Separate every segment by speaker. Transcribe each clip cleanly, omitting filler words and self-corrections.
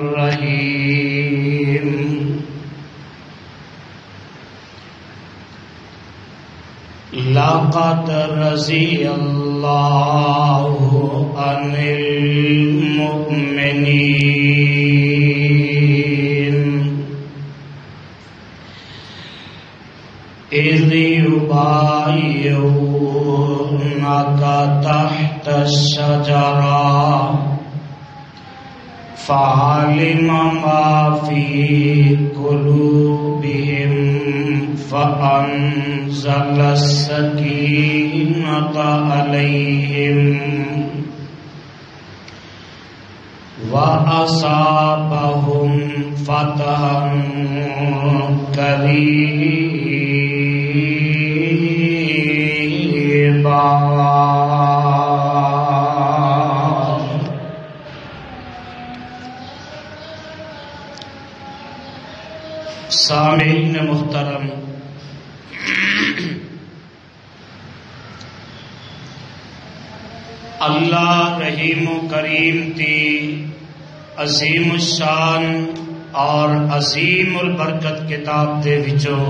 Speaker 1: الرحیم لقد رضی اللہ عن المؤمنین اذ یبایعونک تحت الشجرہ فعلم ما في قلوبهم فأنزل السكينة عليهم وأصابهم فتحا قريبا. سامعین محترم، اللہ رحیم و کریم تھی عظیم الشان اور عظیم البرکت کتاب دے وچوں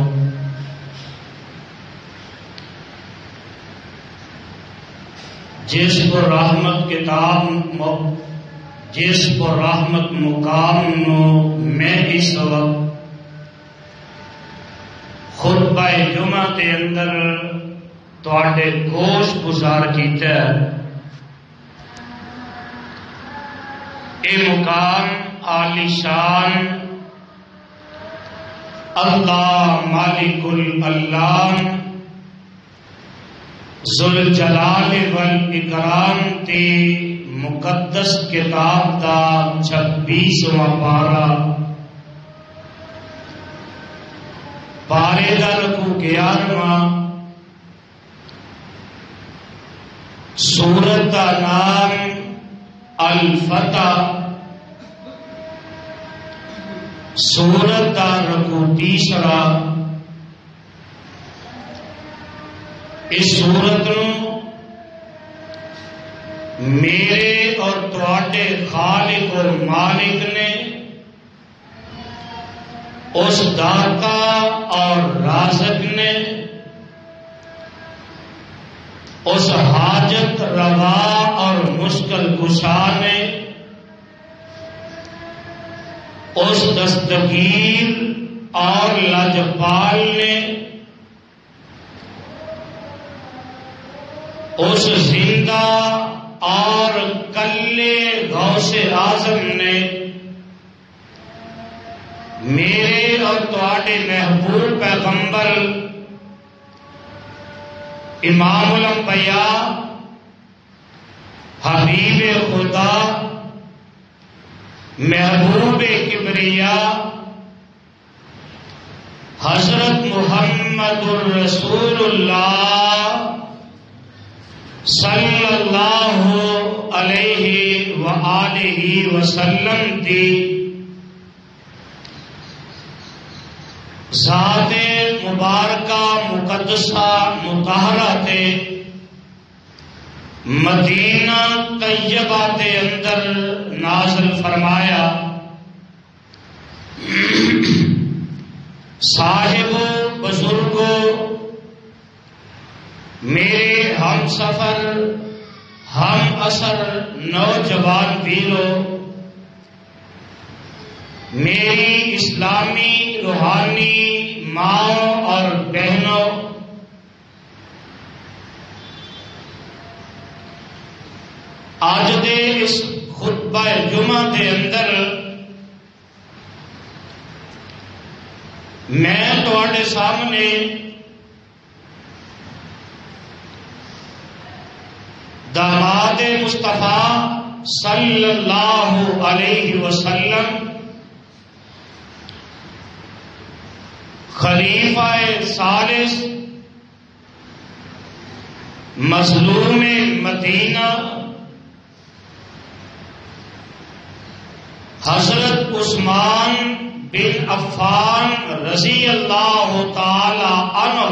Speaker 1: جس پر رحمت کتاب جس پر رحمت مقام نو میں اس وقت خطبہ جمعہ کے اندر تواڈے گوش گزار کیتا ہے. اے مقام عالی شان اللہ مالک اللہ ذوالجلال والاکرام تی مقدس کتاب دا 26واں پارہ پارے دا رکو 11واں سورت دا نام الفتح سورت دا رکو 3 اس سورت نو میرے اور تواڈے خالق اور مالک نے اس داتا اور رازق نے اس حاجت روا اور مشکل کشا نے اس دستگیر اور لاجپال نے اس زندہ اور کلے غوث اعظم نے میرے اور تواڈے محبوب پیغمبر امام الانبیاء حبیب خدا محبوب کبریا حضرت محمد الرسول اللہ صلی اللہ علیہ وآلہ وسلم دی ذات مبارکہ مقدسہ مطہرہ تے مدینہ طیبہ تے اندر نازل فرمایا. صاحب بزرگوں، میرے ہم سفر ہم اثر نوجوان ویروں، میری اسلامی روحانی ماں اور بہنوں، آج دے اس خطبہ جمعہ دے اندر میں تواڈے سامنے داماد مصطفیٰ صلی اللہ علیہ وسلم خلیفہ ثالث مظلوم مدینہ حضرت عثمان بن عفان رضی اللہ تعالی عنہ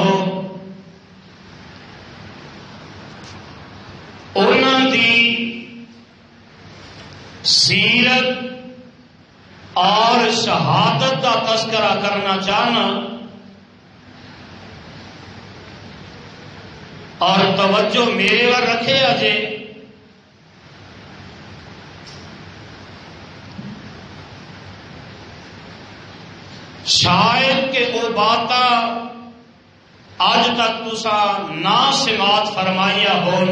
Speaker 1: انہاں دی سیرت اور شہادت کا تذکرہ کرنا چاہنا اور توجہ میرے ور رکھے اجے شاید کہ وہ باتاں آج تک تسا نہ سماعت فرمائیا ہون.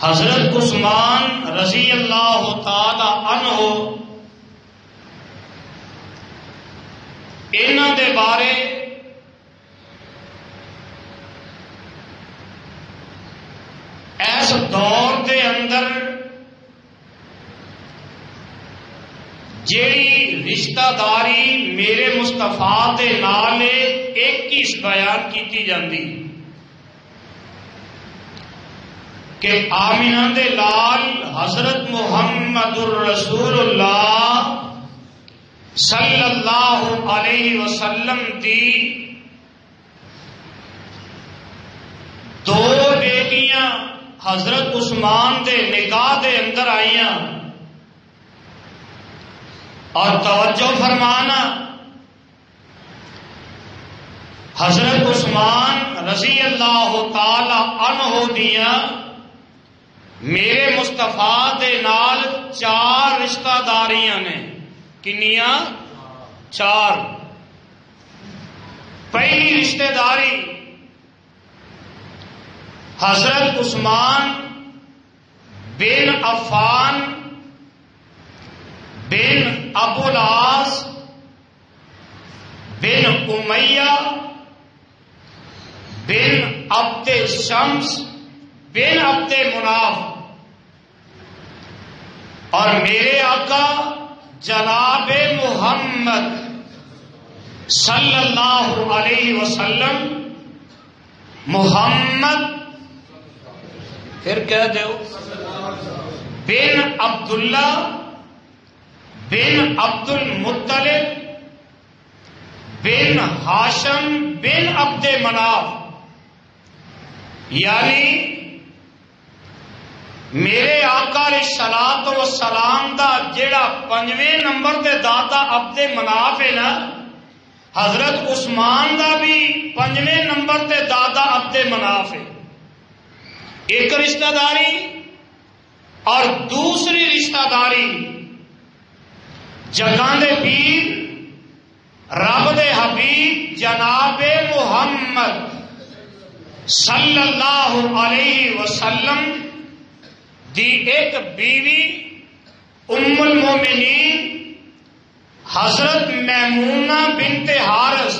Speaker 1: حضرت عثمان رضی اللہ تعالی عنہ انہاں دے بارے اس دور دے اندر جیڑی رشتہ داری میرے مصطفیٰ دے نال ایک ہی بیان کیتی جاندی کہ آمینہ دے لال حضرت محمد الرسول اللہ صلی اللہ علیہ وسلم دی دو بیٹیاں حضرت عثمان دے نکاح دے اندر آئیاں اور توجہ فرمانا حضرت عثمان رضی اللہ تعالی عنہ دیاں میرے مصطفیٰ دے نال 4 رشتہ داریاں نے. کنیاں؟ 4. پہلی رشتہ داری حضرت عثمان بن عفان بن ابو العاص بن امیہ بن عبد شمس بن عبد مناف اور میرے آقا جناب محمد صلی اللہ علیہ وسلم محمد پھر کہہ دو بن عبداللہ بن عبد المطلب بن ہاشم بن عبد مناف یعنی میرے آقا علیہ الصلوۃ والسلام دا جیڑا 5ویں نمبر دے دادا عبد مناف ہے نا حضرت عثمان دا بھی 5ویں نمبر دے دادا عبد مناف ہے. ایک رشتہ داری اور دوسری رشتہ داری جگاں دے پیر رب دے حبیب جناب محمد صلی اللہ علیہ وسلم دی ایک بیوی ام المومنین حضرت میمونہ بنت حارث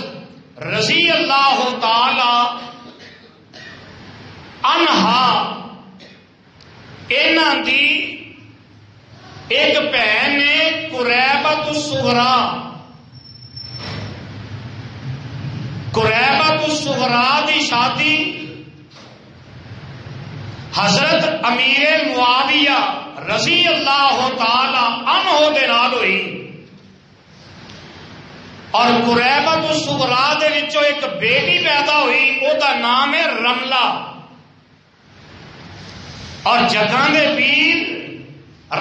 Speaker 1: رضی اللہ تعالی عنہا انہاں دی ایک بہن نے قریبۃ الصغریٰ قریبۃ الصغریٰ دی شادی حضرت امیر معاویہ رضی اللہ تعالی عنہ دے نال ہوئی اور قریبۃ الصغریٰ دے وچوں ایک بیٹی پیدا ہوئی او دا نام ہے رملہ اور جگاں دے پیر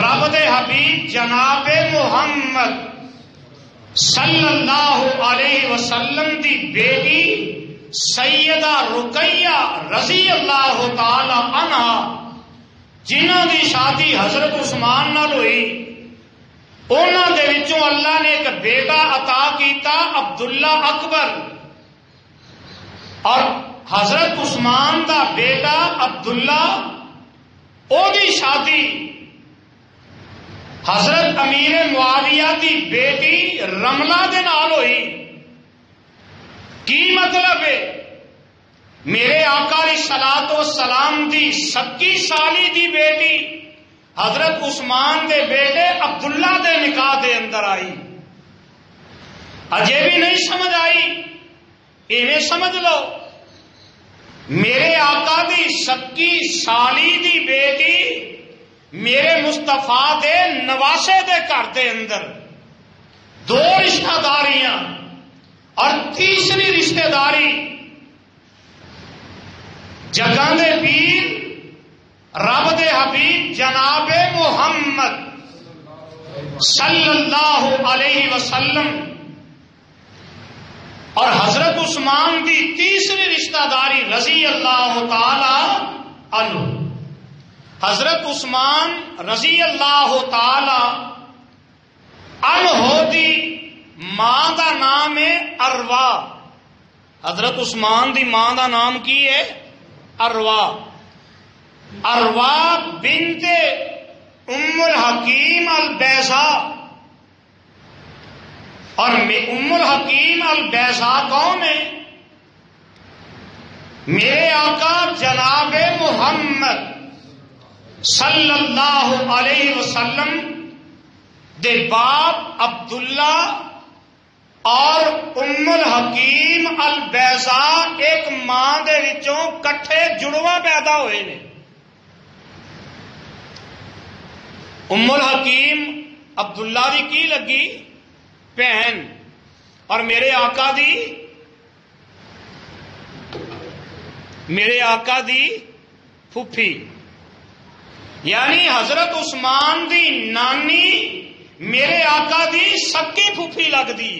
Speaker 1: رب دے حبیب جناب محمد صلی اللہ علیہ وسلم دی بیٹی سیدہ رقیہ رضی اللہ تعالی عنہ جنہاں دی شادی حضرت عثمان نال ہوئی انہاں دے وچوں اللہ نے ایک بیٹا عطا کیتا عبداللہ اکبر اور حضرت عثمان دا بیٹا عبداللہ او دی شادی حضرت امیر معاویہ دی بیٹی رملہ دے نال ہوئی. کی مطلب ہے میرے آقا علیہ الصلوۃ والسلام دی سکی سالی دی بیٹی حضرت عثمان دے بیٹے عبداللہ دے نکاح دے اندر آئی. اجے بھی نہیں سمجھ آئی ایویں سمجھ لو میرے آقا دی سکی سالی دی بیٹی میرے مصطفیٰ دے نواسے دے گھر دے اندر 2 رشتہ داریاں اور تیسری رشتہ داری جگاں دے پیر رب دے حبیب جناب محمد صلی اللہ علیہ وسلم اور حضرت عثمان دی تیسری رشتہ داری رضی اللہ تعالی عنہ. حضرت عثمان رضی اللہ تعالی عنہ دی ماں دا نام ہے اروا. حضرت عثمان دی ماں دا نام کی ہے اروا. اروا بنت ام الحکیم البیضاء. اور ام الحکیم البیضاء کون ہے؟ میرے آقا جناب محمد صلی اللہ علیہ وسلم دے باپ عبداللہ اور ام الحکیم البیضاء ایک ماں دے وچوں کٹھے جڑواں پیدا ہوئے نے. ام الحکیم عبداللہ دی کی لگی بہن اور میرے آقا دی پھوپھی. یعنی حضرت عثمان دی نانی میرے آقا دی سکی پھوپھی لگ دی.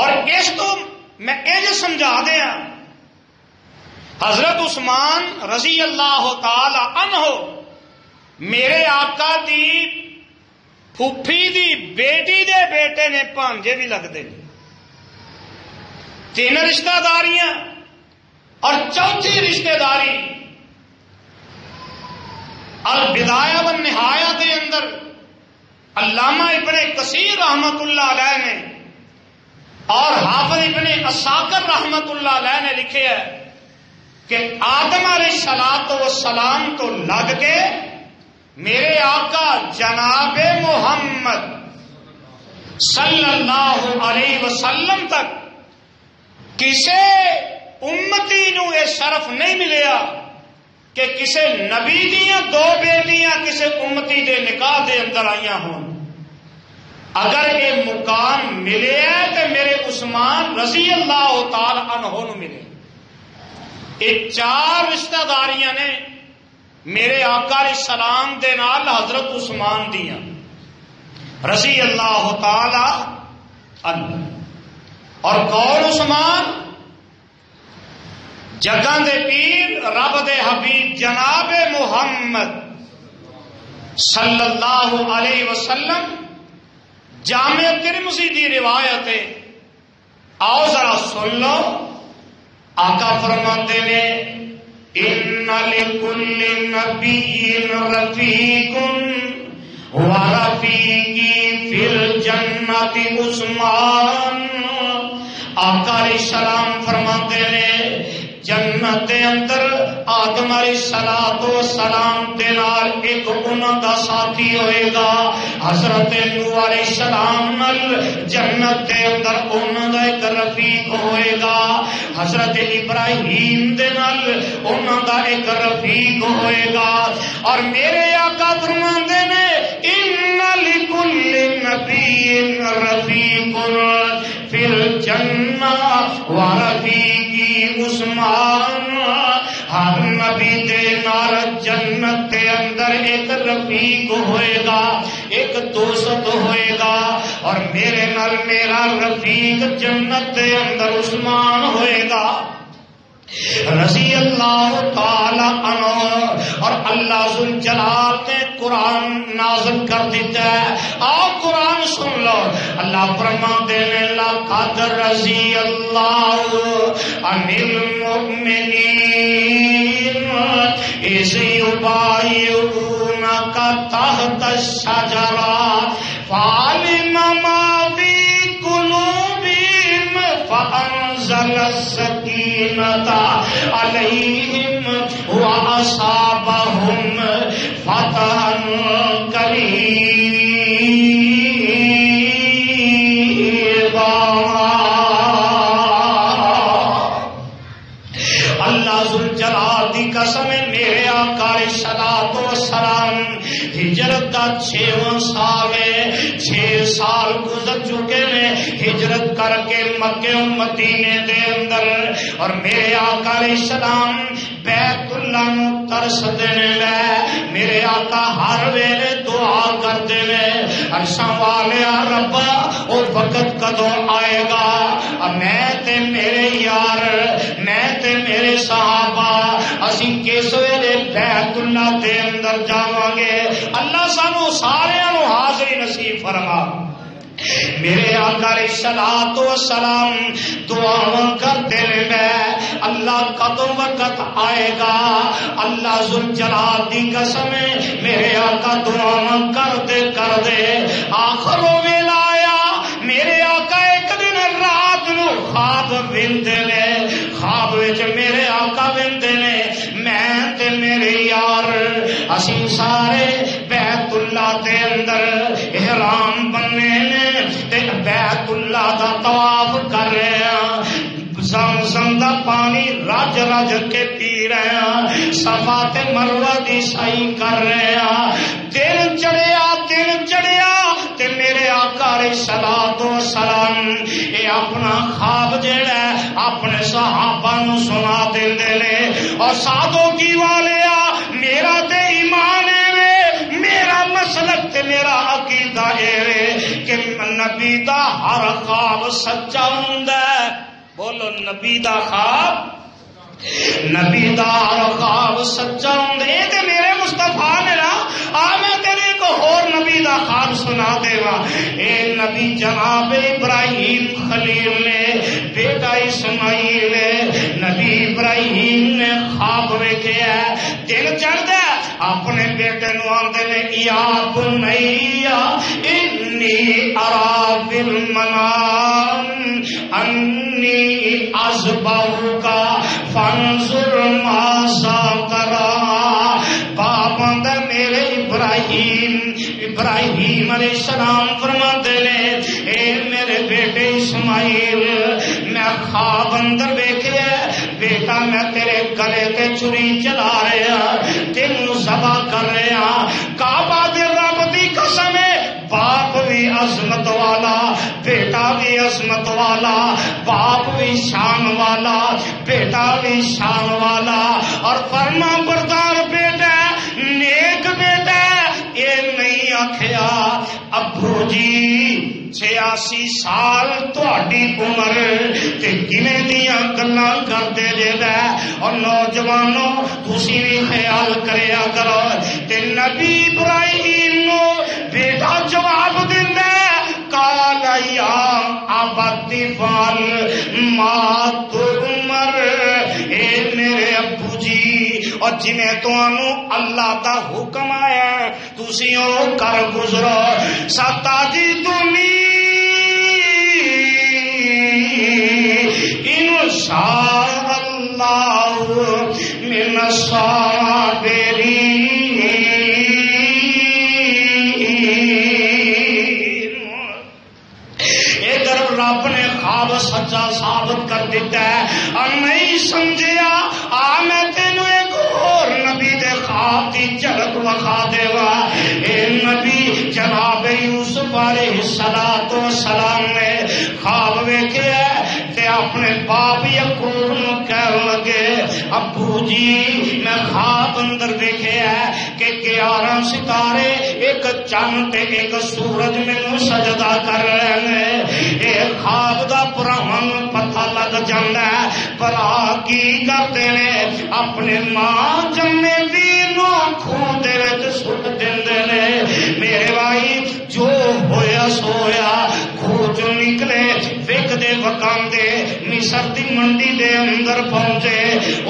Speaker 1: اور اس تو میں یہ سمجھا دیا حضرت عثمان رضی اللہ تعالی عنہ میرے آقا دی پھوپھی دی بیٹی دے بیٹے نے بھانجے بھی لگتے ہیں. 3 رشتہ داریاں اور چوتھی رشتہ داری البدایہ والنہایہ کے اندر علامہ ابن کثیر رحمت اللہ علیہ نے اور حافظ ابن عساکر رحمت اللہ علیہ نے لکھے ہے کہ آدم علیہ الصلوۃ والسلام تو لگ کے میرے آقا جناب محمد صلی اللہ علیہ وسلم تک کسے امتی نو یہ شرف نہیں ملیا کہ کسے نبی دیاں 2 بیٹیاں کسے امتی دے نکاح دے اندر آئیاں ہوں. اگر یہ مقام ملے ہے تو میرے عثمان رضی اللہ تعالی عنہ نو ملے. یہ 4 رشتہ داریاں نے میرے آقا علیہ السلام دے نال حضرت عثمان دیاں رضی اللہ تعالی عنہ. اور کون عثمان؟ جگاں دے پیر رب دے حبیب جناب محمد صلی اللہ علیہ وسلم. جامع ترمذی دی روایت ہے، آؤ ذرا سن لو. آقا فرماتے نے ان لکل نبی رفیق ورفیقی فی الجنت عثمان. آقا علیہ السلام فرماتے نے جنت دے اندر آدم علیہ السلام دے نال ایک انہاں دا ساتھی ہوئے گا. حضرت نوح علیہ السلام نال جنت دے اندر انہاں دا ایک رفیق ہوئے گا. حضرت ابراہیم دے نال انہاں دا ایک رفیق ہوئے گا. اور میرے آقا فرماندے نے ان لکل نبی رفیق فی الجنہ ورفیقی عثمان. ہر نبی دے نال جنت کے اندر ایک رفیق ہوئے گا، ایک دوست ہوئے گا. اور میرے نال میرا رفیق جنت کے اندر عثمان ہوئے گا رضی اللہ تعالی عنہ. اور اللہ ذل جلال نے قرآن نازل کر دیتا ہے. آؤ قرآن سن لو. اللہ فرماتے ہیں لقد رضی اللہ عن المؤمنین اذ یبایعونک تحت الشجرہ فعلم ما فی قلوبہم فانزل السکینۃ علیہم واصابہم فتحا قریبا. اللہ ذوالجلال دی قسم ہے میرے آقا علیہ الصلوۃ والسلام ہجرت دا 6واں سال ہے، 6 سال گزر چکے نے ہجرت کر کے مکے و مدینے دے اندر، اور میرے آقا علیہ السلام بیت اللہ نو ترس دینے میں میرے آقا ہر ویلے دعا کرتے ہیں عرشاں والیا ربا او وقت کدوں آئے گا میں تے میرے یار میں تے میرے صحابہ اسی کس ویلے بیت اللہ دے اندر جاواں گے، اللہ سانو سارے نو حاضری نصیب فرما۔ میرے آقا علیہ الصلوۃ والسلام دعاواں کرتے رہے اللہ کدوں وقت آئے گا، اللہ ذوالجلال دی قسم میرے آقا دعاواں کرتے آخر ویلا آیا میرے آقا ایک دن رات نو خواب ویندے نے، خواب وچ میرے آقا ویندے نے میں تے میرے یار اسی سارے بیت اللہ دے اندر احرام بننے نے تے بیت اللہ دا طواف کر رہے ہیں، زمزم دا پانی رج رج کے پی رہے ہیں، صفا تے مروہ دی سعی کر رہے ہیں، دن چڑھیا تے میرے آقا علیہ الصلوۃ والسلام اے اپنا خواب جیڑا ہے اپنے صحابہ نو سنا دیندے نے، اور سادوں کی والیا میرا تے ایمان ہے میرا مسلک تے میرا عقیدہ ہے کہ نبی دا ہر خواب سچا ہوندا ہے، بولو نبی دا خواب، نبی دا ہر خواب سچا ہوندا ہے، تے میرے مصطفیٰ نے نا میں تیرے کو اور نبی دا خواب سنا دیوا، اے نبی جناب ابراہیم خلیل نے بیٹا اسماعیل نبی ابراہیم نے خواب ویکھیا دن چڑھدا اپنے بیٹے نو آندے نے یا بنیا انی ارا بالمنام انی اذبحک فانظر ماذا ترى، باپ آندا میرے ابراہیم علیہ السلام فرماتے نے اے میرے بیٹے اسماعیل میں خواب اندر ویکھیا بیٹا میں تیرے گلے تے چھری چلا رہا تینوں ذبح کر رہا، کعبہ دے رب دی قسم ہے باپ بھی عظمت والا بیٹا بھی عظمت والا، باپ بھی شان والا بیٹا بھی شان والا، اور فرما بردار بیٹا نیک بیٹا یہ نہیں آکھیا ابو جی 86 سال تہاڈی عمر تے کیویں دیاں گلاں کردے جے، اور نوجوانوں تسی بھی خیال کریا کرو تے نبی ابراہیم نو بیٹا جواب دیندا قال یا ابت فعل ما تؤمر، اے میرے ابو جی اور جنہیں تانوں اللہ دا حکم آیا تسی او کر گزرو، ستجدنی انشاء اللہ من الصابرین۔ رب نے خواب سچا ثابت کر دیتا ہے اور نہیں سمجھیا میں تینوں ایک اور نبی دے خواب دی جھلک وکھا دیوا، اے نبی جناب یوسف علیہ الصلوۃ والسلام نے خواب ویکھیا تے اپنے باپ یعقوب نو کہن لگے ابو جی میں خواب اندر ویکھیا کہ 11 ستارے ایک چاند تے ایک سورج مینوں سجدہ کر رہے ہیں، خواب دا پراواں پتہ لگ جاندا ہے، پرا کی کردے نے اپنے ماں جمے ویر نو کھوہ دے وچ سٹ دیندے نے، میرے بھائی جو ہویا سویا کھوہ چوں نکلے وکدے وکاندے مصر دی منڈی دے اندر پہنچے،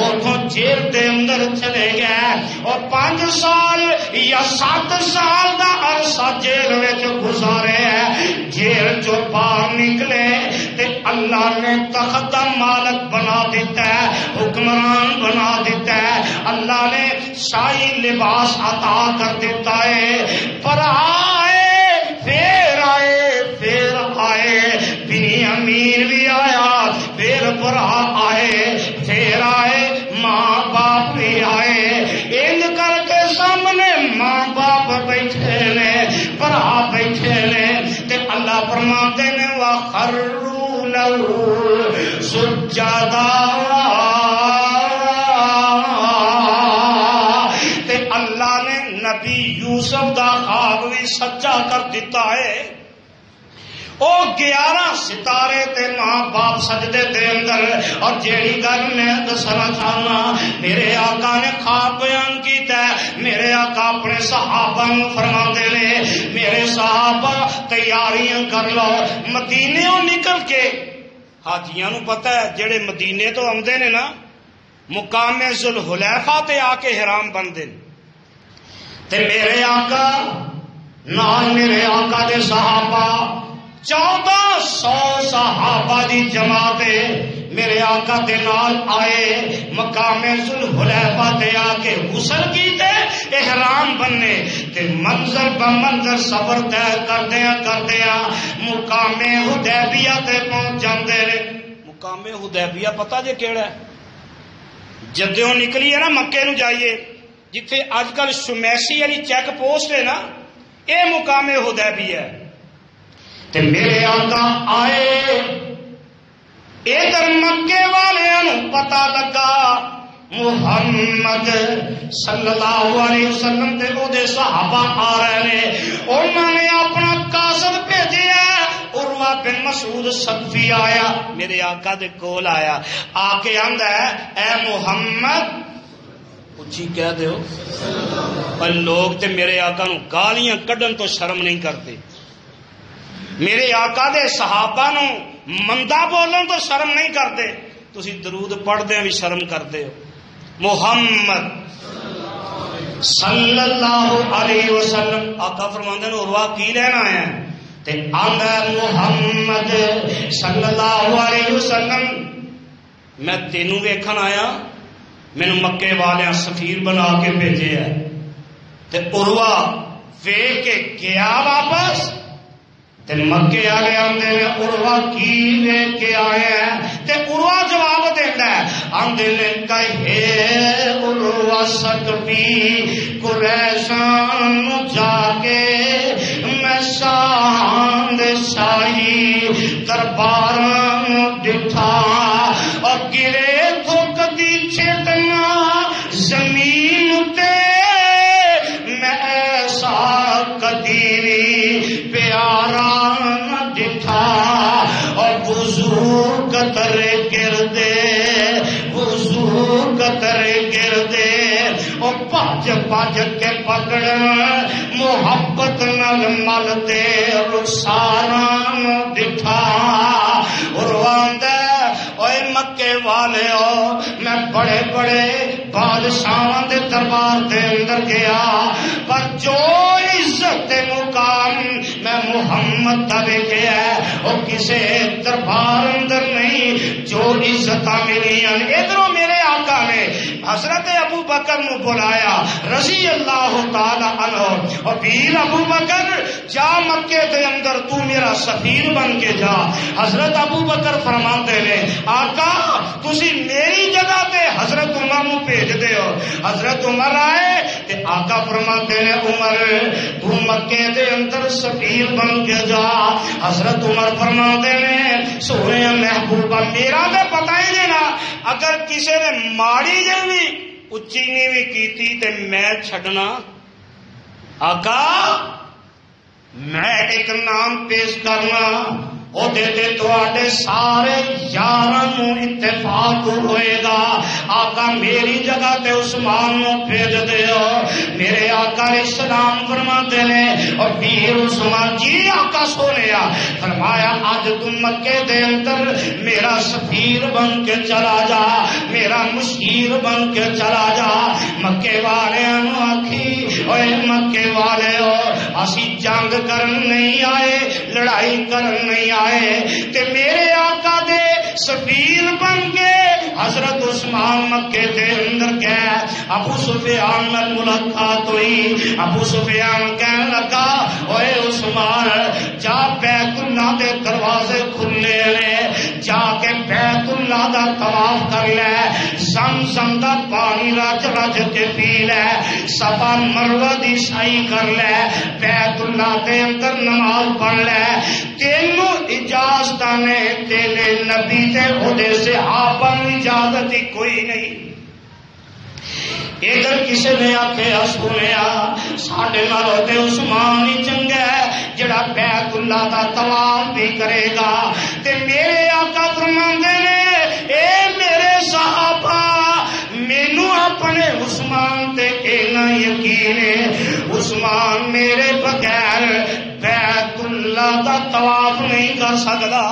Speaker 1: اوتھوں جیل دے اندر چلے گئے اور 5 سال یا 7 سال دا عرصہ جیل وچ گزارے، جیل چوں باہر نکلے تے اللہ نے تخت دا مالک بنا دیتا ہے، حکمران بنا دیتا ہے، اللہ نے شاہی لباس عطا کر دیتا ہے، پر آئے بنی امین بھی آیا، پھر برا آئے، پھر آئے سجدا تے اللہ نے نبی یوسف دا خواب بھی سچا کر دیتا ہے. او 11 ستارے تے ماں باپ سجدے دے اندر. اور جیڑی گل میں دسنا چاہنا میرے آقا نے خواب بیان کیتا ہے. میرے آقا اپنے صحابہ نو فرماندے نے میرے صحابہ تیاریاں کر لو. مدینے نکل کے حاجیاں نو پتہ ہے جڑے مدینے تو آندے نے نا مقام ذوالحلیفہ تے آ کے حرام بندے تے میرے آقا نال میرے آقا دے صحابہ 1400 صحابہ دی جماعت میرے آقا دے نال آئے مقام ذوالحلیفہ تے آ کے غسل کیتے احرام بننے تے منظر بمنظر سفر طے کردیاں مقام حدیبیہ تے پہنچ جاندے نے. مقام حدیبیہ پتہ جے کیڑا ہے؟ جدوں نکلی ہے نا مکے نو جائیے جتھے اج کل شمیسی والی چیک پوسٹ ہے نا اے مقام حدیبیہ ہے. تے میرے آقا آئے ادھر مکے والوں پتا لگا محمد صلی اللہ علیہ وسلم تے او دے صحابہ آ رہے نے. انہوں نے اپنا قاصد بھیجیا. عروہ بن مسعود ثقفی آیا میرے آقا دے کول آیا آ کے آندا ہے اے محمد اچھی کہہ دیو. پر لوگ تے میرے آقا نو گالیاں کڈن تو شرم نہیں کرتے. میرے آقا دے صحابہ نو مندا بولن تو شرم نہیں کرتے. تسی درود پڑھدے بھی شرم کرتے ہو. محمد صلی اللہ علیہ وسلم آقا فرماندے نے عروہ کی لینا ہے تے آندا محمد صلی اللہ علیہ وسلم میں تینوں ویکھن آیا مینوں مکے والیاں سفیر بنا کے بھیجے ہے. تے عروہ ویکھ کے گیا واپس تے مکے والے آندے نے عروہ کی لے کے آئے ہیں تے عروہ جواب دیندا ہے آندے نے کہے عروہ ثقفی قریشاں جا کے میں شان شاہی درباراں ڈٹھا اور گرے تھوک دی چھتنا زمین تے میں ایسا قدیری پیارا ڈٹھا اور وضو قطر گردے اور پاج کے پکڑ محبت نل ملتے رخساران ڈٹھا. اوے مکے والے ہو میں بڑے بڑے بادشاہاں دے دربار دے اندر گیا پر جو عزت مقام میں محمد دا ویکھیا ہے او کسے دربار اندر نہیں. جو عزت ملی ادھروں میرے آقا نے حضرت ابو بکر نو بلایا رضی اللہ تعالی عنہ اور پیر ابو بکر جا مکے دے اندر تو میرا سفیر بن کے جا. حضرت ابو بکر فرماندے نے آقا تسی میری جگہ تے حضرت عمر نو بھیج دے ہو. حضرت عمر آئے تے آقا فرماندے نے عمر تو مکے دے اندر سفیر بن کے جا. حضرت عمر فرماندے نے سونے محبوبہ میرا تے پتہ ہی نہیں نا اگر کسی نے ماڑی جی اچھی نہیں بھی کیتی تے میں چھڈنا. آقا میں ایک نام پیش کرنا وہ دے تواڈے سارے یاراں نو اتفاق ہوئے گا. آقا میری جگہ تے عثمان نو بھیج دیو. میرے آقا نے سلام فرماتے نے اور پیر عثمان جی آقا سونیا فرمایا اج تم مکے دے اندر میرا سفیر بن کے چلا جا میرا مشیر بن کے چلا جا. مکے والیاں نو آکھی اوے مکے والے ہو اسی جنگ کرن نہیں آئے لڑائی کرن نہیں آئے تے میرے آقا دے سفیر بن کے حضرت عثمان مکے دے اندر گئے. ابو سفیان نال ملاقات ہوئی. ابو سفیان کہنے لگا اوے عثمان جا بیت اللہ دے دروازے کھلے نے جا کے بیت اللہ دا طواف کر لے زمزم دا پانی رج رج کے پی لے، صفا مروہ دی سعی کر لے، بیت اللہ دے اندر نماز پڑھ لے، تینوں اجازت نے تیرے نبی تے خودے صحابہ نوں اجازت ہی کوئی نہیں۔ ادھر کسی نے آخیا سنیا ساڈے نالوں تے عثمان ہی چنگا ہے جڑا بیت اللہ دا طواف بھی کرے گا، تے میرے آقا فرماندے نے اے میرے صحابہ مینوں اپنے عثمان تے اینا یقین ہے، عثمان میرے بغیر بیت اللہ دا طواف نہیں کر سکدا۔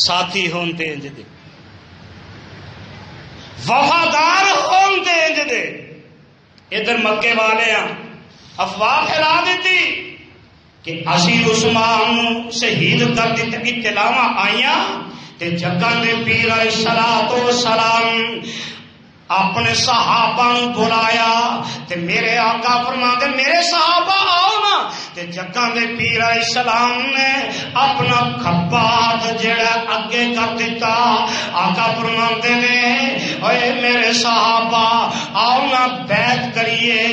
Speaker 1: ساتھی ہون تے انج دے، وفادار ہون تے انج دے۔ ادھر مکے والے افواہ پھیلا دیتی کہ اسی عثمان شہید کر دیتے، اطلاع آئیاں تے جگہ دے پیر علیہ الصلوۃ والسلام اپنے صحابہ بلایا تے میرے آقا فرماتے میرے صحابہ آؤ نا، تے جگہ دے پیر علیہ السلام نے اپنا کھبا ہاتھ جڑا اگے کر دیتا۔ آقا فرماتے نے اے میرے صحابہ آؤ نا بیعت کریے،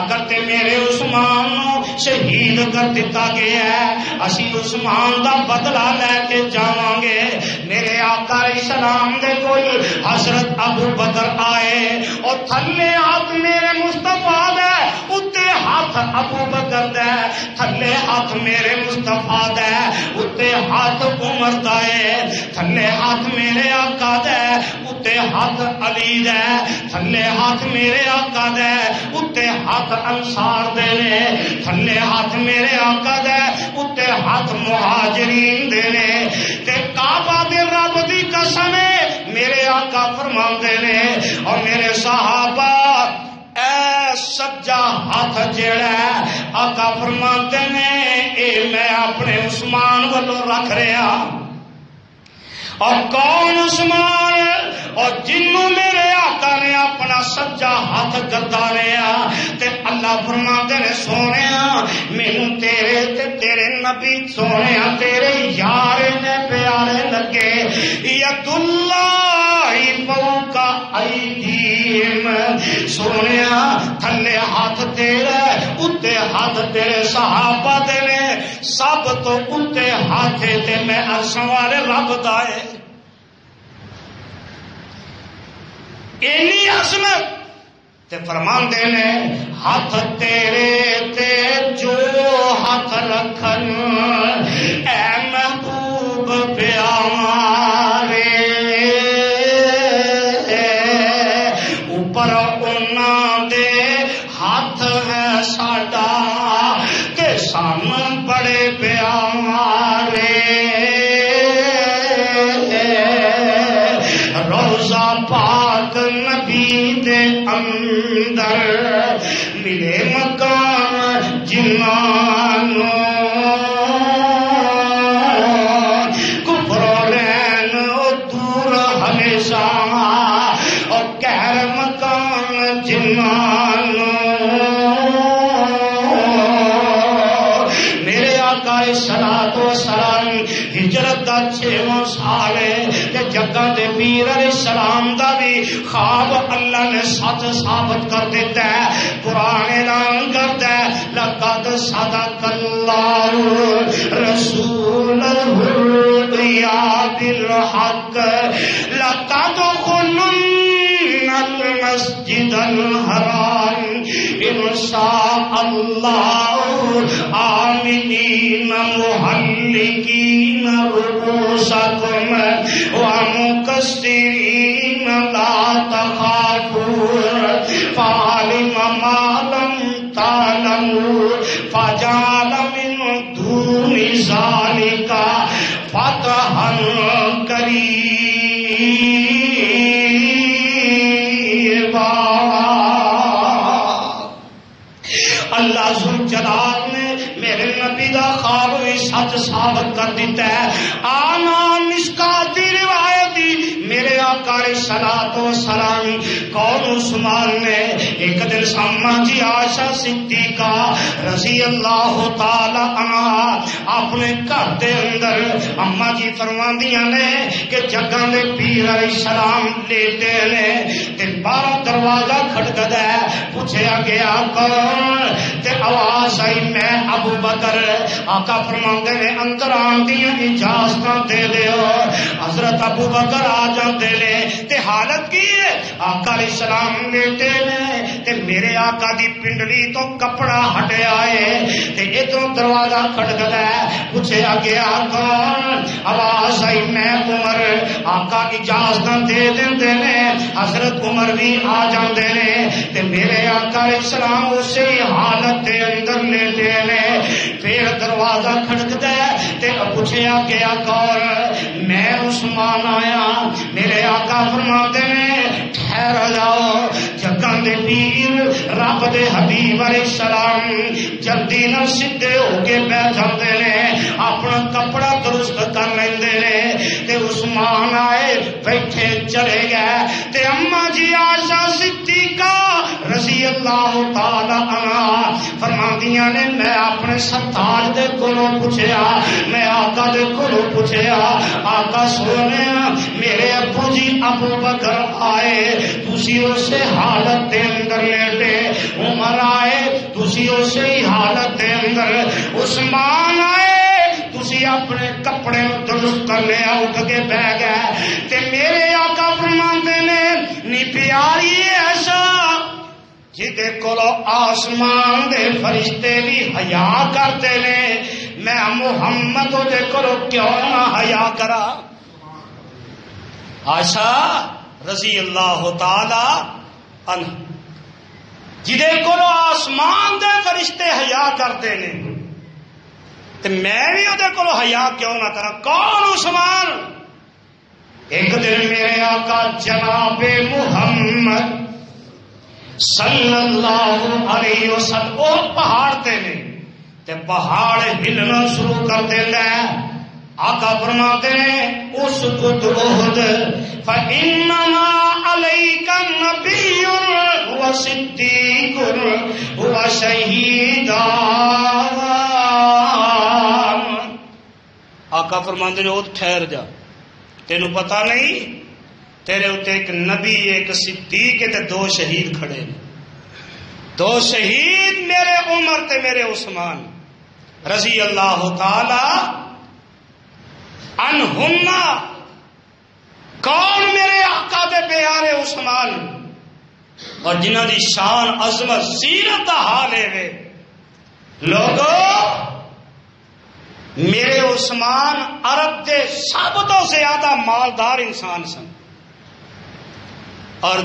Speaker 1: اگر تے میرے عثمان نو شہید کر دیتا گیا ہے اسی عثمان دا بدلہ لے کے جاواں گے۔ میرے آقا علیہ السلام دے کول حضرت ابو بکر اور تھلے ہاتھ میرے مصطفیٰ دے، اتے ہاتھ ابو بکر دے، تھلے ہاتھ میرے مصطفیٰ دے، اتے ہاتھ عمر دے، تھلے ہاتھ میرے آقا دے، اتے ہاتھ علی دے، تھلے ہاتھ میرے آقا دے، اتے ہاتھ انصار دے نے، تھلے ہاتھ میرے آقا دے، اتے ہاتھ مہاجرین دے نے، تے کعبہ دے رب دی قسم میرے آقا فرماندے نے اور میرے صحابہ اے سجا ہاتھ جڑا ہے آقا فرماتے نے اے میں اپنے عثمان والوں رکھ رہا۔ اور کون عثمان؟ اور جنوں میرے آقا نے اپنا سجا ہاتھ گردانیا تے اللہ فرماتے نے سونیا مینوں تیرے تے تیرے نبی سونیا تیرے یار نے پیارے لگے، ید اللہ فوق ایدیہم، سونیا تھلے ہاتھ تیرے اتے ہاتھ تیرے صحابہ دے نے، سب تو اتے ہاتھ تے میں عرشاں والے رب دا ہے۔ اینی عظمت تے فرماندے نے ہاتھ تیرے تے جو ہاتھ رکھن اے محبوب پیارے، اوپر انہاں دے ہاتھ ہے ساڈا تے سان بڑے پیارے، روزہ پاک نبی دے اندر ملے مکان جنانو، کفر رین دور ہمیشہ اور کہر مکان جنانو۔ میرے آقا صلاۃ و سلام ہجرت دا 6واں سال ہے، جگہ دے پیر علیہ السلام دا بھی خواب اللہ نے سچ ثابت کر دیتا ہے، قرآن اعلان کرتا ہے لقد صدق اللہ رسولہ الرؤیا بالحق لتدخلن المسجد الحرام ان شاء اللہ آمنین محلقین رؤوسکم ومقصرین لا تخافون فعلم ما لم تعلموا فجعل من دون ذلك فتحا قریبا۔ اللہ ذوالجلال نے میرے نبی دا خواب بھی سچ ثابت کر دیتا ہے۔ آنا مشکات روایت میرے آقا علیہ الصلوۃ والسلام کون عثمان نے ایک دن اماں جی عائشہ صدیقہ رضی اللہ تعالی عنہا اپنے گھر دے اندر اماں جی فرماندیاں نے کہ جگاں دے پیر علیہ السلام لیٹے نے تے باہر دروازہ کھٹکدا ہے، پوچھا گیا کون تے آواز آئی میں ابو بکر۔ آقا فرماندے نے اندر آن دیاں اجازت دے دیو۔ حضرت ابو بکر آ جاندے نے تے حالت کی ہے آقا علیہ السلام لیٹے نے تے میرے آقا دی پنڈلی تو کپڑا ہٹیا ہے تے ادھر دروازہ کھٹکدا ہے، پوچھا گیا کون؟ آواز آئی میں عمر۔ آقا اجازت دے دیندے نے، حضرت عمر بھی آ جاندے نے تے میرے آقا علیہ السلام اسی حالت دے اندر لیٹے نے۔ پھر دروازہ کھٹکدا ہے تے پوچھا گیا کون؟ میں عثمان آیا۔ میرے آقا فرماتے نے ٹھہر جاؤ، جگاں دے پیر رب دے حبیب علیہ السلام جلدی نہ سیدھے ہو کے بیٹھ جاندے نے، اپنا کپڑا درست کر لیندے نے تے عثمان آئے بیٹھے چلے گئے تے اماں جی عائشہ صدیقہ رضی اللہ تعالی عنہا فرماندیاں نے میں اپنے سرتاج دے کولوں پوچھیا، میں آقا دے کولوں پوچھیا آقا سونے میرے ابو جی ابو بکر آئے تسی اسے حالت دے اندر لیٹے، عمر آئے تسی اسے حالت دے اندر، عثمان آئے تسی اپنے کپڑے درست کر لیا، اٹھ کے بہ گئے تے میرے آقا فرماندے نے نی پیاری ایسا جدے کولو آسمان دے فرشتے بھی حیا کرتے نے، میں محمد دے کولو کیوں نہ حیا کرا؟ عائشہ رضی اللہ تعالی عنہ جدے کولو آسمان دے فرشتے حیا کرتے نے تے میں بھی وہ کولو حیا کیوں نہ کرا؟ کون عثمان؟ ایک دن میرے آقا جناب محمد صلی اللہ علیہ وسلم وہ پہاڑ تے نے تے پہاڑ ہلنا شروع کر دیندا ہے۔ آقا فرماتے ہیں اس خود احد فانما علیک نبی و صدیق و شہیدان۔ آقا فرماتے ہیں احد ٹھہر جا، تینوں پتہ نہیں تیرے اتنے ایک نبی ایک صدیق تے دو شہید کھڑے نے، دو شہید میرے عمر تے میرے عثمان رضی اللہ تعالی عنہما۔ کون؟ میرے آقا دے پیارے عثمان، اور جنہ دی شان عظمت سیرت دا حال ہے لوگوں، میرے عثمان عرب دے سب تو زیادہ مالدار انسان سن، اور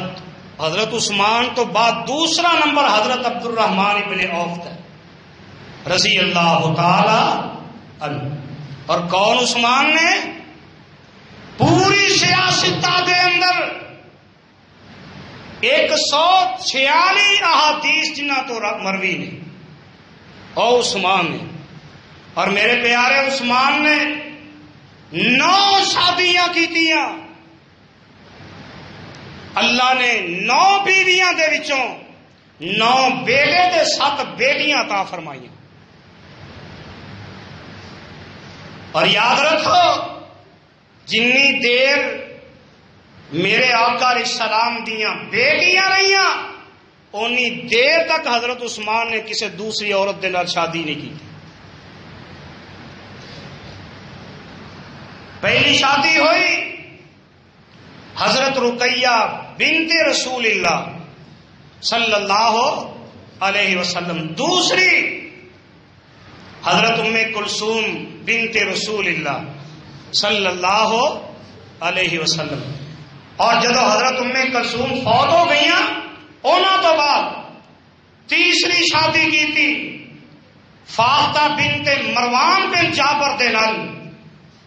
Speaker 1: حضرت عثمان تو بعد دوسرا نمبر حضرت عبد الرحمن ابن عوف ہے رضی اللہ تعالی عنہ۔ اور کون عثمان نے پوری سیاست دے اندر 146 احادیث جنہ تو مروی نے اور عثمان نے، اور میرے پیارے عثمان نے 9 شادیاں کیتیاں، اللہ نے 9 بیویاں دے وچوں 9 بیٹے تے 7 بیٹیاں عطا فرمائیاں۔ اور یاد رکھو جنی دیر میرے آقا علیہ السلام دیاں بیٹیاں رہیاں اونی دیر تک حضرت عثمان نے کسی دوسری عورت دے نال شادی نہیں کی۔ پہلی شادی ہوئی حضرت رقیہ بنت رسول اللہ صلی اللہ علیہ وسلم، دوسری حضرت ام کلثوم بنت رسول اللہ صلی اللہ علیہ وسلم۔ اور جب حضرت ام کلثوم فوت ہو گئی انہوں تو بعد تیسری شادی کی تھی فاختہ بنت مروان بن جابر دے نال،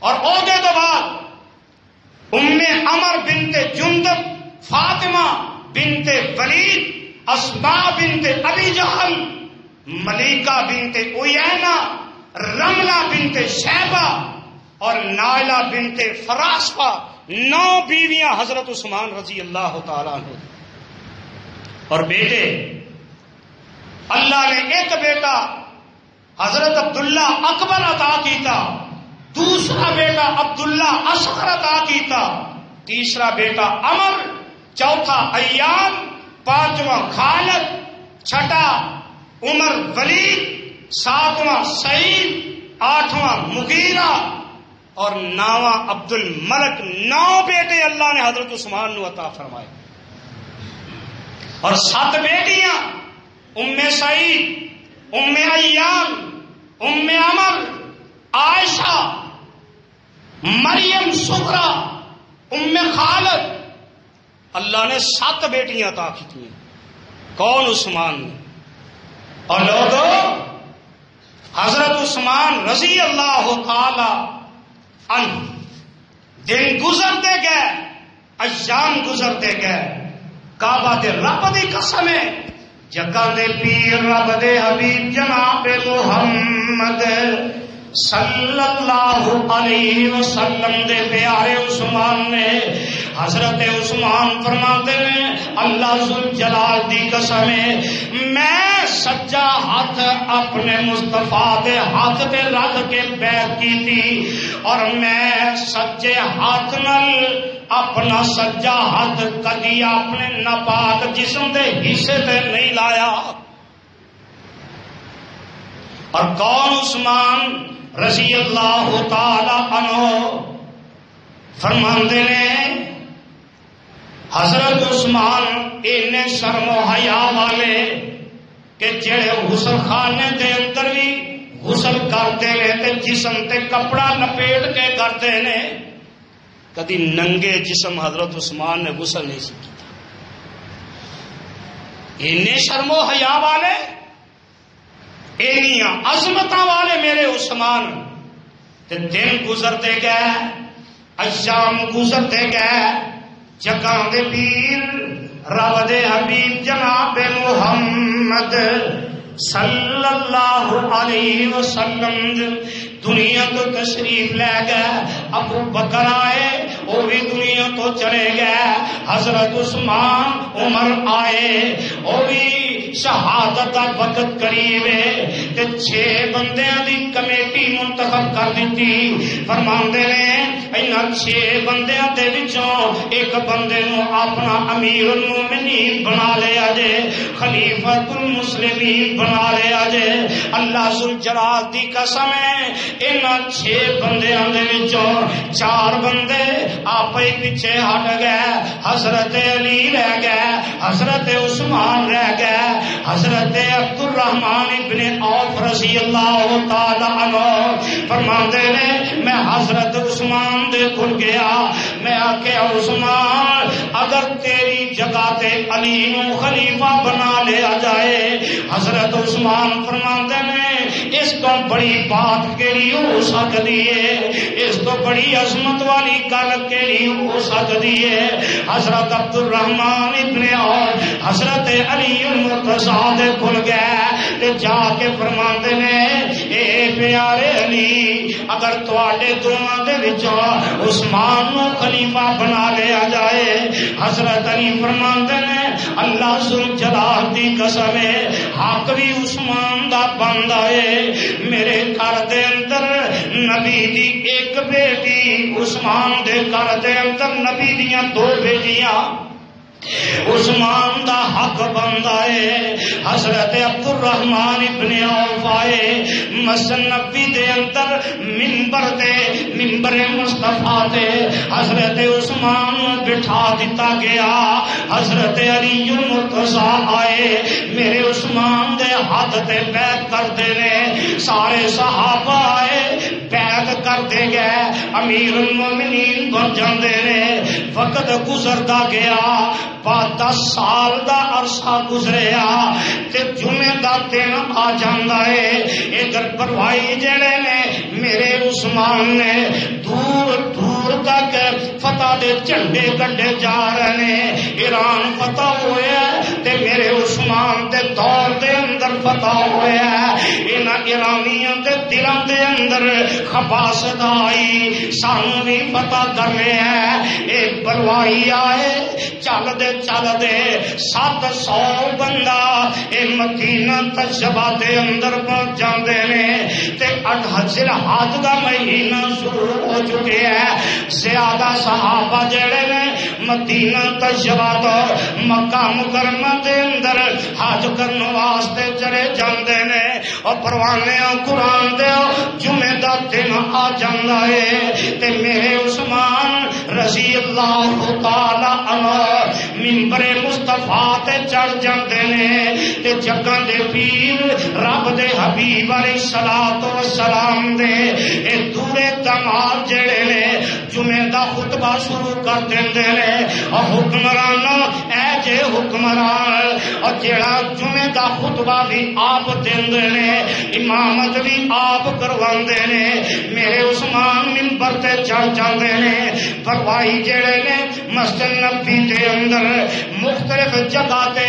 Speaker 1: اور او دے تو بعد ام عمر بنت جندب، فاطمہ بنت ولید، اسماء بنت ابی جہل، ملیکہ بنت عیینہ، رملہ بنت شیبہ اور نائلہ بنت فراسفہ، 9 بیویاں حضرت عثمان رضی اللہ تعالیٰ عنہ، اور بیٹے اللہ نے ایک بیٹا حضرت عبداللہ اکبر عطا کیتا، دوسرا بیٹا عبداللہ اصغر عطا کیتا، تیسرا بیٹا عمر، چوتھا ایام، پانچواں خالد، چھٹا عمر ولید، ساتواں سعید، آٹھواں مغیرہ اور 9واں عبد الملک۔ 9 بیٹے اللہ نے حضرت عثمان نے عطا فرمائے، اور 7 بیٹیاں ام سعید، ام ایام، ام عمر، عائشہ، مریم صغرا، ام خالد۔ اللہ نے 7 بیٹیاں عطا کی تھیں، کون؟ عثمان نے۔ اور لوگوں، حضرت عثمان رضی اللہ تعالی عنہ دن گزرتے گئے، ایام گزرتے گئے، کعبہ دے رب دی قسم ہے، جگہ دے پیر رب دے حبیب جناب محمد صلی اللہ علیہ وسلم دے پیارے عثمان نے، حضرت عثمان فرماتے ہیں اللہ ذوالجلال دی قسم ہے، میں سجا ہاتھ اپنے مصطفیٰ دے ہاتھ تے رکھ کے بیعت کی تھی، اور میں سجے ہاتھ نال اپنا سجا ہاتھ کدی اپنے ناپاک جسم دے حصے تے نہیں لایا۔ اور کون؟ عثمان رضی اللہ تعالی عنہ فرماندے نے، حضرت عثمان اینے شرم و حیا والے کہ جڑے غسل خانے دے اندر بھی غسل کرتے نے تے جسم تے کپڑا لپیٹ کے کرتے نے، کدی ننگے جسم حضرت عثمان نے غسل نہیں سی کیتا۔ اینے شرم و حیا والے، اینیاں عظمتاں والے میرے عثمان، تے دن گزرتے گئے، ایام گزرتے گئے، جگہ دے پیر رب دے حبیب جناب محمد صلی اللہ علیہ وسلم دنیا تو تشریف لے گئے، ابو بکر آئے وہ بھی دنیا تو چلے گئے، حضرت عثمان عمر آئے وہ بھی شہادت کا وقت قریب ہے، تے 6 بندیاں دی کمیٹی منتخب کر دیتی۔ فرماندے نے انہاں 6 بندیاں دے وچوں ایک بندے نو اپنا امیر المومنین بنا لیا جے، خلیفۃ المسلمین بنا لیا جے۔ اللہ ذوالجلال دی قسم ہے انہاں 6 بندیاں دے وچوں 4 بندے آپ ہی پیچھے ہٹ گئے، حضرت علی رہ گئے، حضرت عثمان رہ گئے، حضرت عبد الرحمن ابن عوف رضی اللہ تعالی عنہ فرماندے نے میں حضرت عثمان دے کھل گیا، میں آکھیا عثمان اگر تیری جگہ تے علی نو خلیفہ بنا لیا جائے، حضرت عثمان فرماندے نے اس تو بڑی بات کیڑی ہو سکتی ہے، اس تو بڑی عظمت والی گل کیڑی ہو سکتی ہے۔ حضرت عبد الرحمن ابن عوف حضرت علی المرتضی دے کھل گئے تے جا کے فرماندے نے اے پیارے علی اگر تواڈے دونوں دے وچوں عثمان نو خلیفہ بنا لیا جائے، حضرت علی فرماندے نے اللہ ذوالجلال دی قسم ہے حق بھی عثمان دا بندا ہے، میرے گھر دے اندر نبی دی ایک بیٹی، عثمان دے گھر دے اندر نبی دیاں 2 بیٹیاں، عثمان دا حق بندا ہے۔ حضرت عبد الرحمن ابن عوف آئے مسجد نبوی دے اندر منبر مصطفیٰ تے حضرت عثمان بٹھا دیتا گیا، حضرت علی المرتضی آئے میرے عثمان دے ہاتھ تے بیعت کرتے نے، سارے صحابہ آئے بیعت کرتے گئے، امیر المومنین بن جاندے نے۔ وقت گزردا گیا، 10 سال دا عرصہ گزریا تے جمعے دا دن آ جاندا ہے، ادھر پروائی جڑے نے میرے عثمان نے دور دور تک فتح دے جھنڈے گڈے جا رہے ہیں، ایران فتح ہویا تے میرے عثمان دے دور دے اندر فتح ہویا ہے، انہاں ایرانیاں دے دلوں دے اندر خباثت آئی سانو بھی پتہ کرنے ہے اے بلوائی آئے چل دے 700 بندہ اے مدینہ تجربہ دے اندر پہنچ جاندے نے تے ذی الحج دا مہینہ شروع ہو چکے ہے زیادہ صحابہ جڑے نے مدینہ تجربہ تو مکہ مکرمہ دے اندر حج کرنے واسطے چلے جاندے نے اور پروانے قرآن دے جمعے دا دن آ جاندا ہے تے میرے عثمان رضی اللہ تعالی عنہ منبر مصطفیٰ تے چڑھ جاندے نے تے جگاں دے پیر رب دے حبیب علیہ الصلوۃ والسلام دے اے دورے دماغ جڑے نے جمعے دا خطبہ شروع کر دیندے نے اور حکمران اے جے حکمران اور جڑا جمعے دا خطبہ بھی آپ دیندے نے امامت بھی آپ کرواندے نے میرے عثمان منبر تے چڑھ جاندے نے پروائی جڑے نے مسجد نبی دے اندر مختلف جگہ تے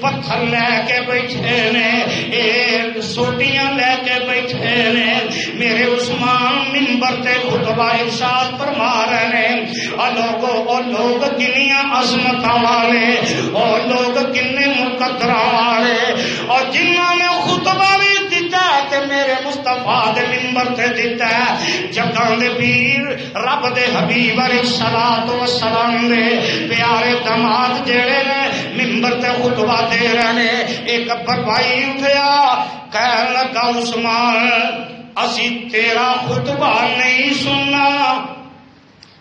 Speaker 1: پتھر لے کے بیٹھے نے اے سوٹیاں لے کے بیٹھے نے میرے عثمان منبر تے خطبہ ارشاد فرما رہے ہیں اور لوگ کنیاں عظمتاں والے اور لوگ کنے مقدراں والے اور جنہوں نے خطبہ بھی دیتا ہے تے میرے مصطفیٰ دے منبر تے دیتا ہے جگاں دے پیر رب دے حبیب علیہ الصلوۃ والسلام دے پیارے داماد جڑے نے منبر تے خطبہ دے رہے نے ایک بھائی اٹھیا کہنے لگا عثمان اسی تیرا خطبہ نہیں سننا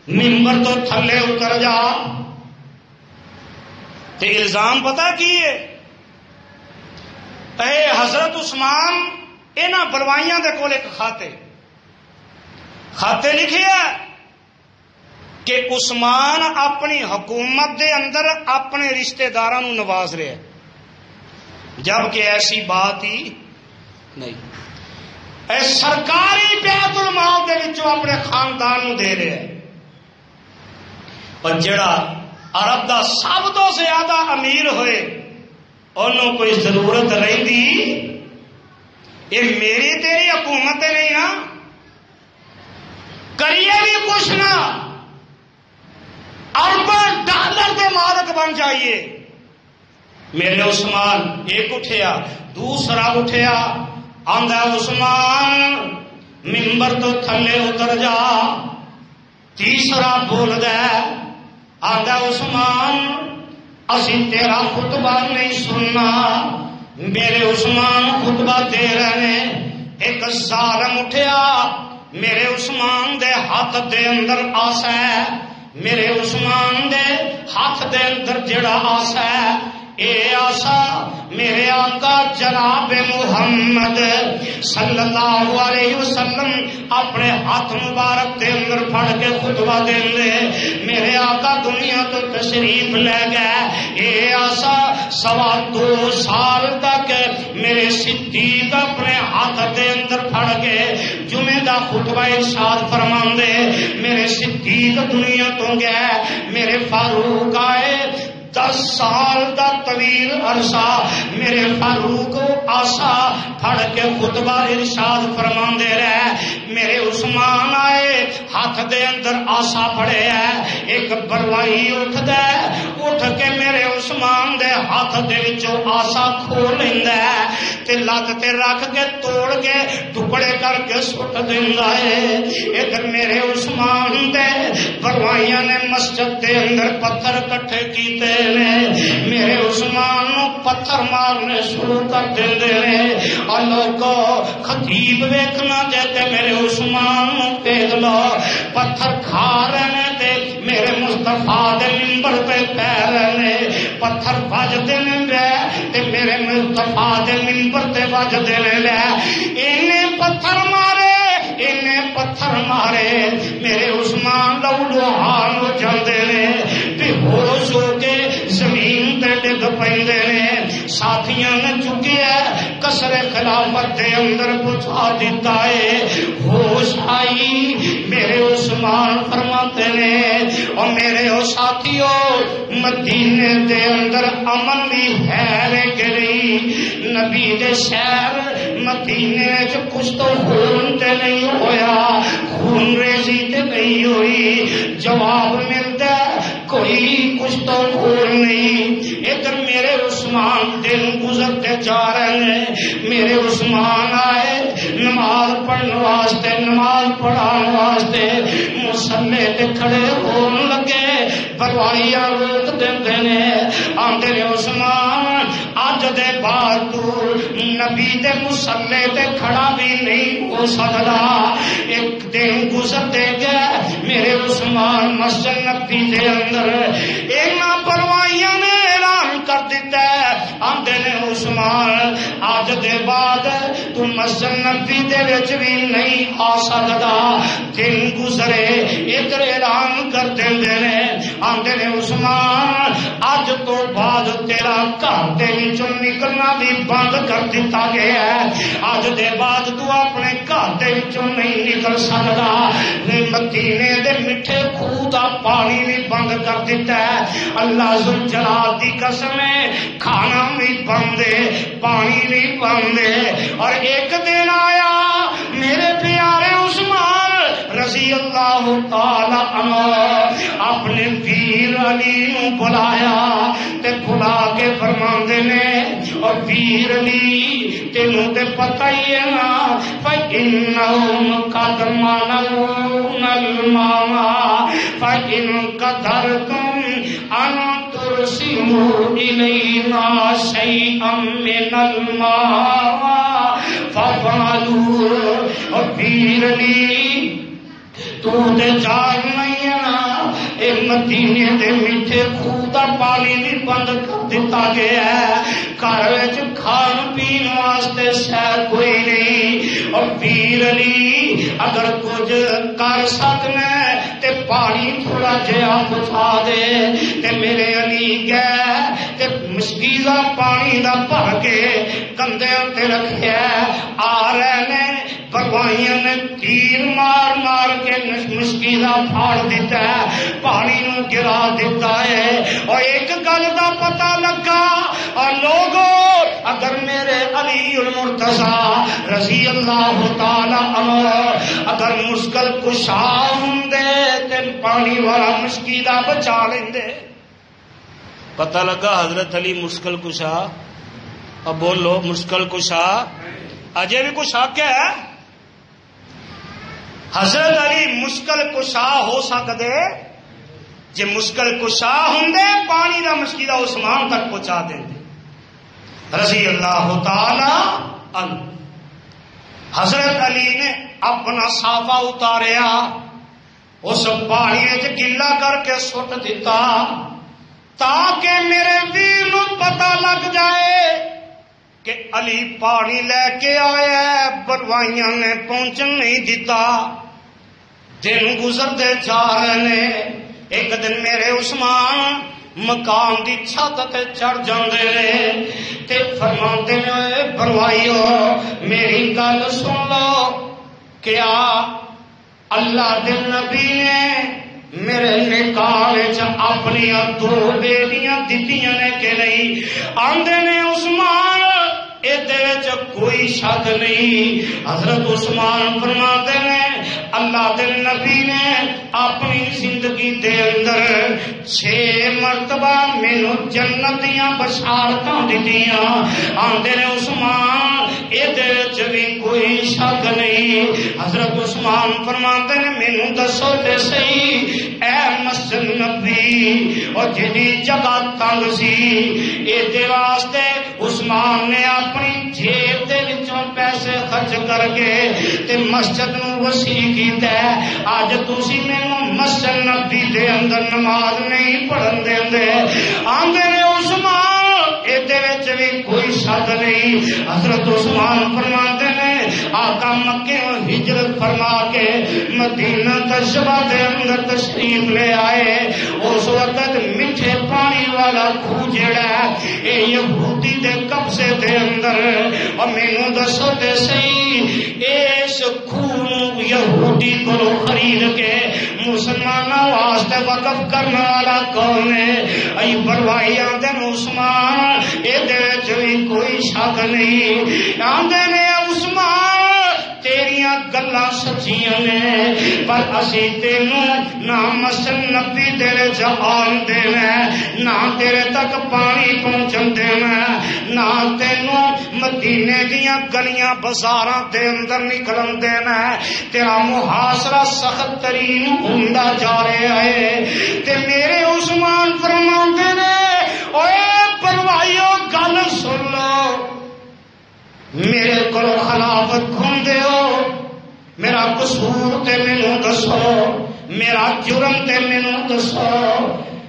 Speaker 1: منبر تو تھلے اتر جا تے الزام پتہ کی ہے اے حضرت عثمان اینا بلوائیاں دے کول ایک خاتے لکھے ہے کہ عثمان اپنی حکومت دے اندر اپنے رشتہ داراں نو نواز رہے ہیں جبکہ ایسی بات ہی نہیں اے سرکاری بیت المال دے وچوں اپنے خاندان نو دے رہے ہیں اور جڑا عرب دا سب تو زیادہ امیر ہوئے انہوں کوئی ضرورت رہی یہ میری تیری حکومت نہیں نا کریے بھی کچھ نہ اربوں ڈالر کے مالک بن جائیے میرے عثمان ایک اٹھیا دوسرا اٹھیا آندا عثمان منبر تو تھلے اتر جا تیسرا بول دے آندا عثمان اسی تیرا خطبہ نہیں سننا میرے عثمان خطبہ دے رہے ایک ظالم اٹھیا میرے عثمان دے ہاتھ دے اندر آسا ہے میرے عثمان دے ہاتھ دے اندر جڑا آسا ہے اے آسا میرے آقا جناب محمد صلی اللہ علیہ وسلم اپنے ہاتھ مبارک دے اندر پھڑ کے خطبہ دے لے میرے آقا دنیا تو تشریف لے گئے اے آسا 2.25 سال تک میرے صدیق اپنے ہاتھ دے اندر پھڑ کے جمعہ دا خطبہ ارشاد فرماندے میرے صدیق دنیا تو گئے میرے فاروق آئے 10 سال دا طویل عرصہ میرے فاروق آسا پھڑ کے خطبہ ارشاد فرماندے رہے میرے عثمان آئے ہاتھ دے اندر آسا پھڑے ہے ایک بروائی اٹھ کے میرے عثمان دے ہاتھ دے وچوں آسا کھو لیندا ہے تے لت تے رکھ کے توڑ کے ٹکڑے کر کے سٹ دیندا ہے ادھر میرے عثمان دے بروائیاں نے مسجد دے اندر پتھر کٹھے کیتے میرے عثمان نو پتھر مارنے شروع کر دیندے نے اور لوگوں خطیب ویکھنا جاتے میرے عثمان نو دیکھ لو پتھر کھا رہے تے میرے مصطفیٰ دے منبر پہ پہ رہے پتھر بجدے نے تے میرے مصطفیٰ دے منبر تے بجدے نے انہیں پتھر مارے میرے عثمان لوہان ہو جاندے نے بے ہوش ہو کے زمین تے ڈگ پیندے نے ساتھیاں نے چکیا کسر خلافت دے اندر پہنچا دیتا ہے ہوش آئی میرے عثمان فرماتے نے اور میرے او ساتھیوں مدینے دے اندر امن بھی ہے کہ نہیں نبی دے شہر مدینے چ کچھ تو خون تے نہیں ہویا، خون ریزی تے نہیں ہوئی، جواب ملتا کوئی کچھ تو خون نہیں۔ ادھر میرے عثمان دن گزرتے جا رہے ہیں، میرے عثمان آئے نماز پڑھنے واسطے، نماز پڑھان واسطے مصلے تے کھڑے ہون لگے، پروائیاں روک دیندے نے، آندے نے عثمان اج دے بعد تو نبی دے مصلے تے کھڑا بھی نہیں ہو سکدا۔ ایک دن گزرتے گئے، میرے عثمان مسجد نبی دے اندر اینا پروائیاں نے اعلان کر دیتا ہے، آندے نے عثمان اج دے بعد تو مسجد نبی دے وچ بھی نہیں آ سکدا۔ دن گزرے ادھر اعلان کر دیندے نے، آندے نے عثمان اج تو بعد تیرا گھر دے وچوں نکلنا بھی بند کر دیتا گیا ہے، اج دے بعد تو اپنے گھر دے وچوں نہیں نکل سکدا، مدینے دے میٹھے خوہ دا پانی بھی بند کر دیتا ہے۔ اللہ ذوالجلال دی قسم ہے، کھانا بھی بند ہے، پانی بھی بند ہے۔ اور ایک دن آیا میرے پیارے عثمان رضی اللہ تعالی عنہ اپنے ویر علی نو بلایا تے بلا کے فرماندے نے، اور ویر علی تینوں تے پتہ ہی ہے نا، فَإِنَّهُمْ قَدْ مَنَعُونَ الْمَاءَ فَإِنْ قَدَرْتُمْ أَنْ تُرْسِلُوا إِلَيْنَا شَيْئًا مِنَ الْمَاءِ فَافْعَلُوا۔ اور ویر علی تو تے جان نہیں ہے نا، اے مدینے دے میٹھے خوہ دا پانی بھی بند کر دیتا گیا ہے، گھر وچ کھان پین واسطے شے کوئی نہیں۔ اور ویر علی اگر کچھ کر سکنا تے پانی تھوڑا جہا بچھا دے، تے میرے علی گئے تے مشکیزہ پانی دا بھر کے کندھے تے رکھیا، آ رہے نے پروائیاں نے تیر مار مار کے مشکیزہ پھاڑ دیتا ہے، پانی نو گرا دیتا ہے۔ اور ایک گل دا پتہ لگا، اور لوگوں اگر میرے علی المرتضی رضی اللہ تعالی عنہ اگر مشکل کشا ہوندے تے پانی والا مشکیزہ بچا لیندے۔ پتہ لگا حضرت علی مشکل کشا، اب بولو مشکل کشا اجے بھی کچھ حق ہے؟ حضرت علی مشکل کشا ہو سکتے جے مشکل کشا ہوندے پانی دا مشکلہ عثمان تک پہنچا دیندے رضی اللہ تعالی عنہ۔ حضرت علی نے اپنا صافہ اتاریا، اس پانی وچ گلا کر کے سٹ دیتا تاکہ میرے ویر نو پتہ لگ جائے کہ علی پانی لے کے آیا ہے، بلوائیاں نے پہنچن نہیں دیتا۔ دن گزرتے جا رہے ہیں، ایک دن میرے عثمان مکان دی چھت تے چڑھ جاندے نے تے فرماندے نے، بلوائیو میری گل سن لو، کیا اللہ دے نبی نے میرے نکاح وچ اپنی دو بیٹیاں دتیاں نے کہ نہیں؟ آندے نے عثمان یہ کوئی شک نہیں۔ حضرت عثمان فرماتے ہیں اللہ دے نبی نے اپنی زندگی دے اندر 6 مرتبہ مینوں جنت دیاں بشارتاں دتیاں۔ آندے نے عثمان یہ بھی کوئی شک نہیں۔ حضرت عثمان فرماتے ہیں مینوں دسو تے صحیح اے مسجد نبی اور جہی جگہ تنگ سی یہ واسطے عثمان نے اپنی جیب دے وچوں پیسے خرچ کر کے تے مسجد نو وسیع کیتا ہے۔ اج تسی مینوں مسجد نبی دے اندر نماز نہیں پڑھن دیندے۔ آندے نے عثمان ایدے وچ بھی کوئی شک نہیں۔ حضرت عثمان فرماتے ہیں آقا مکے ہجرت فرما کے مدینہ تشبہ دے اندر تشریف لے آئے۔ اس وقت میٹھے پانی والا خوہ جڑا ہے اے یہودی دے قبضے دے اندر، اور مینوں دسو تے صحیح اس خوہ یہودی کو خرید کے مسلماناں واسطے وقف کرنے والا کون ہے؟ ائی بڑوائی آندے عثمان، یہ بھی کوئی شک نہیں۔ آندے نے گلاں سچیاں نے پر اسی تینوں نہ مسجد نبی تیرے جہان دینا نہ تیرے تک پانی پہنچن دینا نہ تینوں مدینے دیاں گلیاں بازاراں دے اندر نکلن دینا تیرا محاصرہ سخت ترین ہوندا جا رہا ہے تے میرے عثمان فرماندے نے اوے پروائیو گل سن لو میرے کو خلافت کھوندے ہو میرا قصور تے مینوں دسو میرا جرم تے مینوں دسو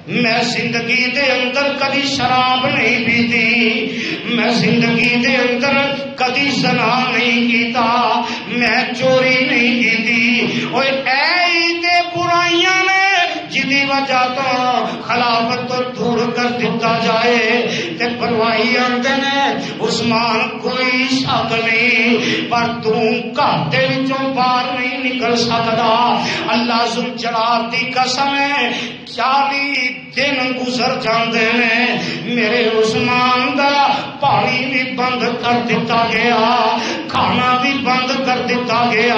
Speaker 1: میں زندگی دے اندر کدی شراب نہیں پیتی میں زندگی دے اندر کدی زنا نہیں کیتا میں چوری نہیں کیتی اوے اے تے برائیاں نے جدی وجہ تو خلافت تو دور کر دیتا جائے تے پرواہی آندے نے عثمان کوئی شک نہیں پر تو گھر دے وچوں باہر نہیں نکل سکدا اللہ ذل جلال دی قسم ہے 40 دن گزر جاندے نے میرے عثمان دا پانی بھی بند کر دیتا گیا کھانا بھی بند کر دیتا گیا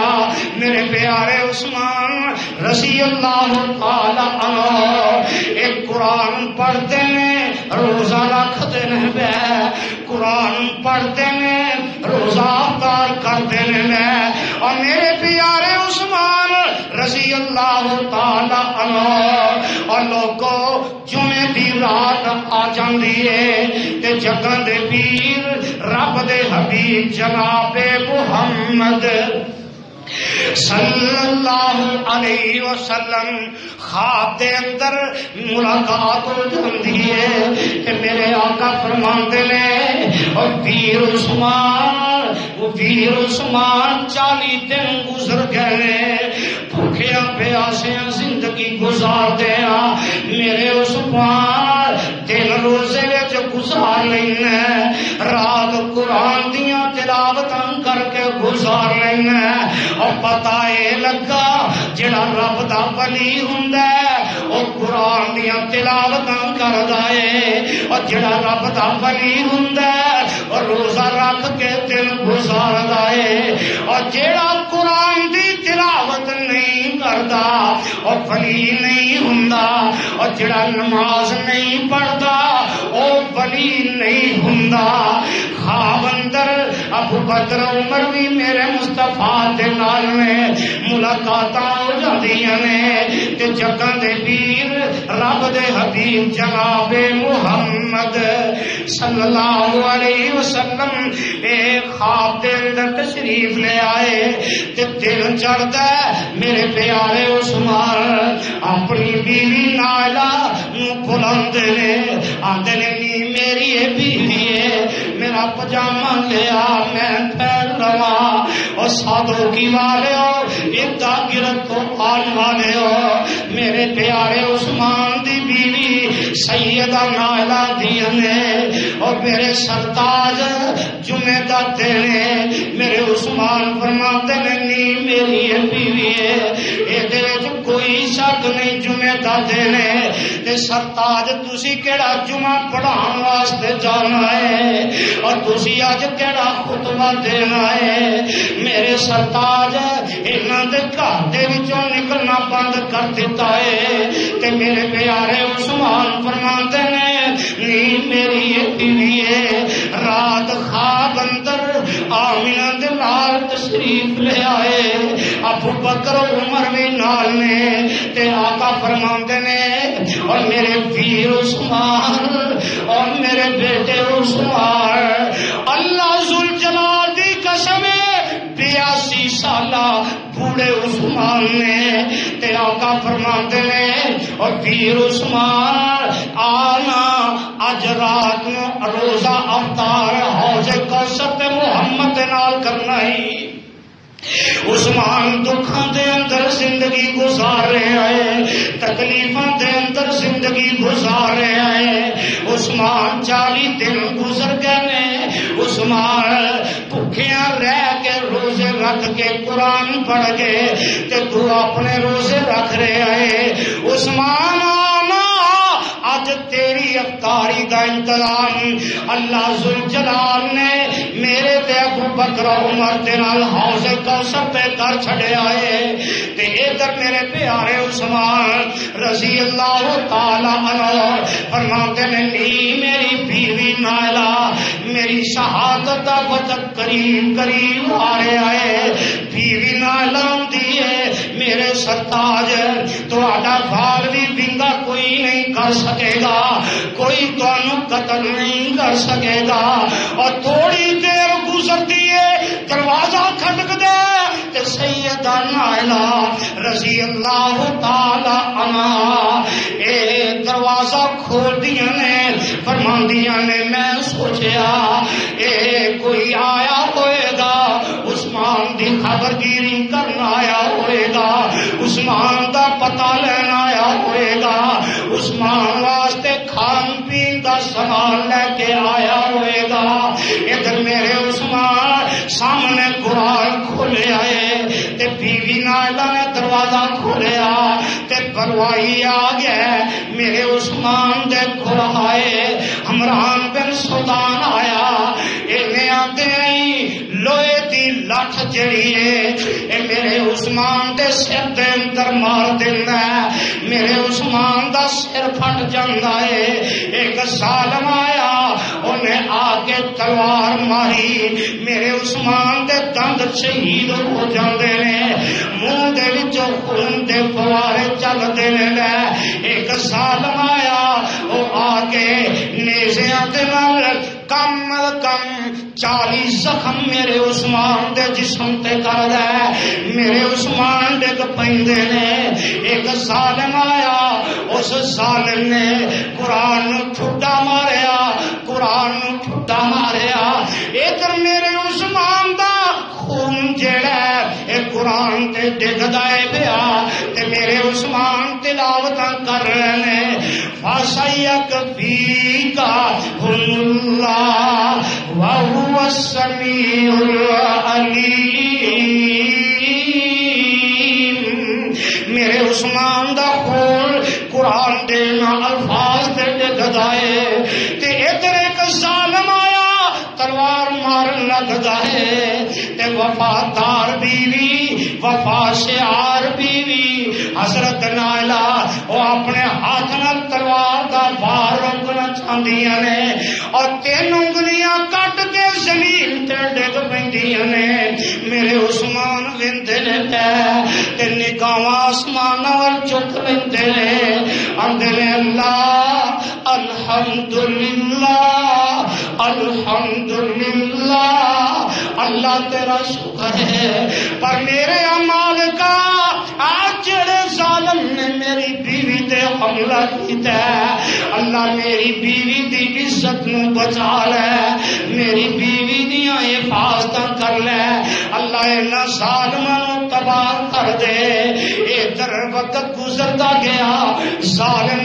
Speaker 1: میرے پیارے عثمان رضی اللہ تعالی عنہ ایک قرآن پڑھتے ہیں روزہ رکھتے ہیں بے قرآن پڑھتے ہیں روزہ افطار کرتے ہیں اور میرے پیارے عثمان رضی اللہ تعالی عنہ اور لوگوں جمعے دی رات آ جاندی ہے تے جگن دے پیر رب دے حبیب جناب محمد صلی اللہ علیہ وسلم خواب دے اندر ملاقات ہو جاندی ہے کہ میرے آقا فرماندے نے اور پیر عثمان 40 دن گزر گئے بھوکیاں پیاسیاں زندگی گزار دیا میرے عثمان دن روزے وچ گزار لینا رات قرآن دیاں تلاوتاں کر کے گزار لینا اور پتہ اے لگا جڑا رب دا ولی ہوندا ہے او قرآن دیاں تلاوتاں کردا ہے اور جڑا رب دا ولی ہوندا ہے اور روزہ رکھ کے دن گزاردا ہے اور جڑا قرآن دی تلاوت نہیں کردا اور ولی نہیں ہوندا اور جڑا نماز نہیں پڑھدا او ولی نہیں ہوندا خواب اندر ابو بکر عمر بھی میرے مصطفیٰ دے نال میں ملاقاتاں ہو جاندیاں نے تے جگاں دے پیر رب دے حبیب جناب محمد صلی اللہ علیہ وسلم ایک خواب دے اندر تشریف لے آئے تے دل چڑھدا میرے پیارے عثمان اپنی بیوی نائلہ نو بلاندے نے آندے نے میری اے بیوی ہے میرا پجامہ لیا میں پھیل رہا اور سادوں کی والے ہو ادھا گرد تو آن والے ہو میرے پیارے عثمان دی بیوی سیدہ نائلہ دینے اور میرے سرتاج جمعہ دا دینے میرے عثمان فرماتے نہیں میری یہ بیوی ہے اے دے کوئی شک نہیں جمعہ دا دینے تے سرتاج تسی کیڑا جمعہ پڑھان واسطے جانا ہے اور تسی آج کیڑا خطبہ دینا ہے میرے سرتاج انہاں دے گھر دے وچوں نکلنا بند کر دیتا ہے تے میرے پیارے عثمان فرماندے نے نہیں میری یہ بیوی ہے رات خواب اندر آمینہ دے نال تشریف لے آئے ابو بکر عمر بھی نال نے تے آقا فرماندے نے اور میرے پیر عثمان اور میرے بیٹے عثمان اللہ ذل جلال دی قسم 82 سالہ بوڑھے عثمان نے تے آقا فرماندے نے اور پیر عثمان آنا اج رات نو روزہ افطار حوض کوثر تے محمد نال کرنا ہی عثمان دکھاں دے اندر زندگی گزار رہے ہیں تکلیفاں دے اندر زندگی گزار رہے ہیں عثمان 40 دن گزر گئے نے عثمان بھوکیاں رہ کے روزے رکھ کے قرآن پڑھ کے تے تو اپنے روزے رکھ رہے ہیں عثمان آنا اج تیری افطاری دا انتظام اللہ ذوالجلال نے میرے تے ابو بکر عمر دے نال حوض کوثر تے کر چھڑیا ہے تے ادھر میرے پیارے عثمان رضی اللہ تعالی عنہ فرماتے نے نہیں میری بیوی نائلہ میری شہادت دا وقت قریب قریب آ رہا ہے بیوی نائلہ دی ہے میرے سرتاج تہاڈا بال بھی ونگا کوئی نہیں کر سکے گا کوئی تانوں قتل نہیں کر سکے گا اور تھوڑی دیر گزرتی ہے دروازہ کھٹک دے تے سیدہ نائلہ رضی اللہ تعالی عنہا اے دروازہ کھول دیاں نے فرماندیاں نے میں سوچیا اے کوئی آیا ہوئے گا عثمان دی خبرگیری کرنا آیا ہوئے گا عثمان دا پتہ لینا آیا ہوئے گا عثمان واسطے کھان پین دا سامان لے کے آیا ہوئے گا ادھر میرے عثمان سامنے قرآن کھولے آئے تے بیوی نائلہ نے دروازہ کھولیا تے پروائی آ گیا میرے عثمان دے کھلائے حمران بن سلطان آیا انہیں آتے ہیں لوہے دی لٹھ جڑی ہے اے میرے عثمان دے سر دے اندر مار دینا ہے میرے عثمان دا سر پھٹ جاندا ہے ایک ظالم آیا انہیں آ کے تلوار ماری میرے عثمان دے دند شہید ہو جاندے نے منہ دے وچوں خون دے فوارے چلدے نے ایک ظالم آیا وہ آ کے نیزیاں دے نال کم کم 40 زخم میرے عثمان دے جسم تے کر دے میرے عثمان ڈگ پیندے نے ایک ظالم آیا اس ظالم نے قرآن نو ٹھڈا ماریا قرآن نو ٹھڈا ماریا ادھر میرے عثمان دا خون جڑا اے قرآن تے ڈگدا اے پیا تے میرے عثمان تلاوتاں کر رہے نے فَسَيَّكْفِيكَ اللَّهُ وَهُوَ السَّمِيعُ الْعَلِيمُ میرے عثمان دا خون قرآن دے الفاظ تے ڈگدا اے تے ادھر ایک ظالم آیا تلوار مارن لگدا ہے تے وفادار بیوی وفا شعار بیوی حضرت نائلہ وہ اپنے ہاتھ نال تلوار دا بار روکنا چاہندیاں نے اور 3 انگلیاں کٹ کے زمین تے ڈگ پیندیاں نے میرے عثمان ویندے نے تے نگاہاں آسمان ول چک لیندے نے آندے نے اللہ الحمدللہ الحمدللہ اللہ تیرا شکر ہے پر میرے اعمال کا آج جڑے ظالم نے میری بیوی تے حملہ کیتا ہے اللہ میری بیوی دی عزت نو بچا لے میری بیوی دیاں حفاظتاں کر لے اللہ انہاں ظالماں نو تباہ کر دے ادھر وقت گزردا گیا ظالم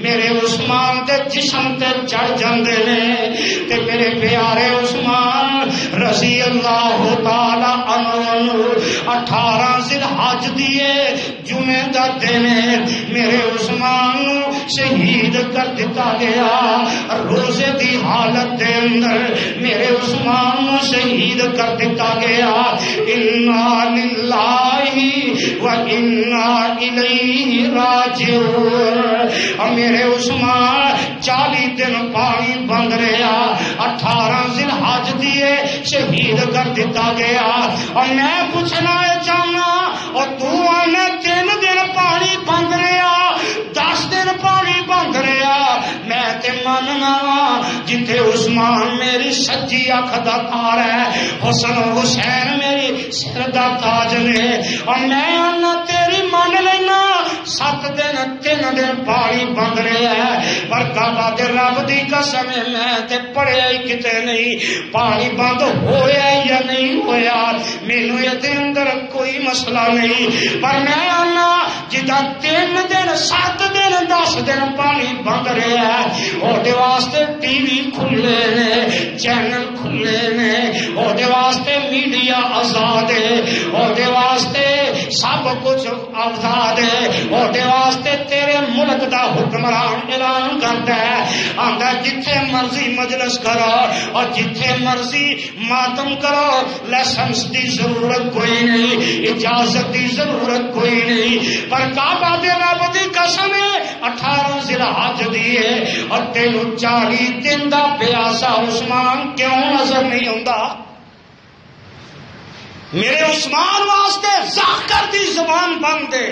Speaker 1: میرے عثمان دے جسم تے چڑھ جاندے نے تے میرے پیارے عثمان رضی اللہ تعالی عنہ 18 ذی الحج دیے جمعے دا دن میرے عثمان نو شہید کر دیتا گیا روزے دی حالت دے اندر میرے عثمان نو شہید کر دیتا گیا انا للہ و انا الیہ راجعون میرے عثمان 40 دن پانی بند رہا 18 ذی الحج دیے شہید کر دیتا گیا اور میں پوچھنا چاہنا اور تو آنے 3 دن پانی بند رہا 10 دن پانی بند رہا میں تے مننا جتھے عثمان میری سجی اکھ دا تار ہے حسن حسین میری سر دا تاج نے اور میں آنا تیری من لینا 7 دن 3 دن پانی بند رہا ہے پر کعبہ دے رب دی قسم میں تے پڑھیا ہی کتے نہیں پانی بند ہویا یا نہیں ہویا مینوں یہ اندر کوئی مسئلہ نہیں پر میں آنا جدا 3 دن 7 دن 10 دن پانی بند رہا ہے وہ واسطے ٹی وی کھلے نے چینل کھلے نے وہ واسطے میڈیا آزاد ہے وہ واسطے سب کچھ آزاد ہے وہ واسطے تیرے ملک دا حکمران اعلان کرتا ہے، آندا جتھے مرضی مجلس کرو اور جتھے مرضی ماتم کرو، لائسنس دی ضرورت کوئی نہیں، اجازت دی ضرورت کوئی نہیں، پر کعبہ دے رب دی قسم ہے 18 ذی الحج دی ہے اور تینوں 40 دن دا پیاسا عثمان کیوں نظر نہیں آندا؟ میرے عثمان واسطے ذاکر دی زبان بند ہے،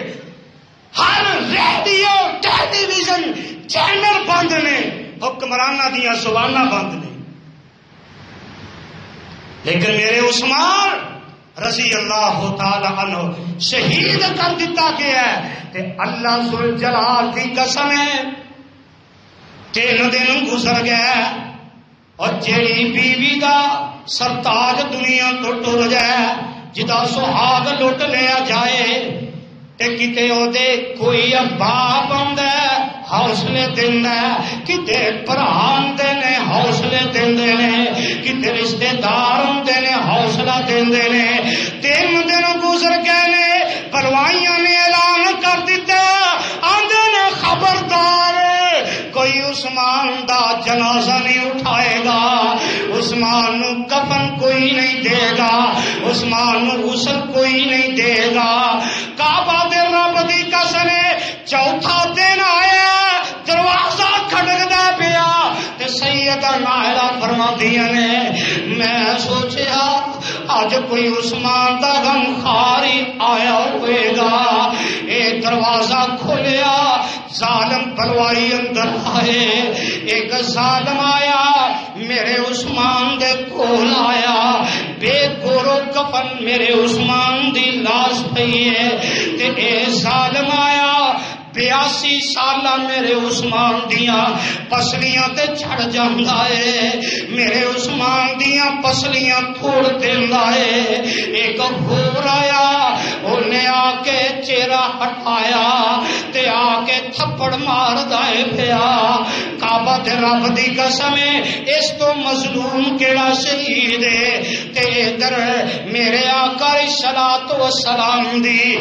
Speaker 1: ہر ریڈیو ٹیلی ویژن چینل بند نے، حکمرانہ دیا زباناں بند نے، لیکن میرے عثمان رضی اللہ تعالی عنہ شہید کر دیتا گیا ہے کہ اللہ ذوالجلال کی قسم ہے 3 دن گزر گیا اور جیڑی بیوی دا سرتاج دنیا تو ٹر جائے، جدا سہاگ لٹ لیا جائے تے کتے او دے کوئی باپ آندا ہے حوصلے دیندا ہے، کتے بھرا آندے نے حوصلے دیندے نے، کتے رشتے دار آندے نے حوصلہ دیندے نے۔ 3 دن گزر گئے نے، پروائیاں نے اعلان کر دیتا، آندے نے خبردار کوئی عثمان دا جنازہ نہیں اٹھائے گا، عثمان نو کفن کوئی نہیں دے گا، عثمان نو غسل کوئی نہیں دے گا۔ کعبہ دے رب دی قسم چوتھا دن آیا، دروازہ کھڑکدا پیا تے سیدہ نائلہ فرماندیاں نے میں سوچیا اج کوئی عثمان دا غم خاری آیا ہوئے گا، اے دروازہ کھولیا، ظالم بلوائی اندر آئے، ایک ظالم آیا میرے عثمان دے کول آیا، بے گورو کفن میرے عثمان دی لاش پئی ہے تے اے ظالم آیا 82 سالہ میرے عثمان دیاں پسلیاں تے چھڑ جاندا ہے، میرے عثمان دیاں پسلیاں توڑ دیندا ہے۔ ایک ہور آیا، انہیں آ کے چہرہ ہٹایا تے آ کے تھپڑ ماردا ہے پیا۔ کعبہ دے رب دی قسم اس تو مظلوم کیڑا شہید ہے تے ادھر میرے آقا الصلوۃ والسلام دی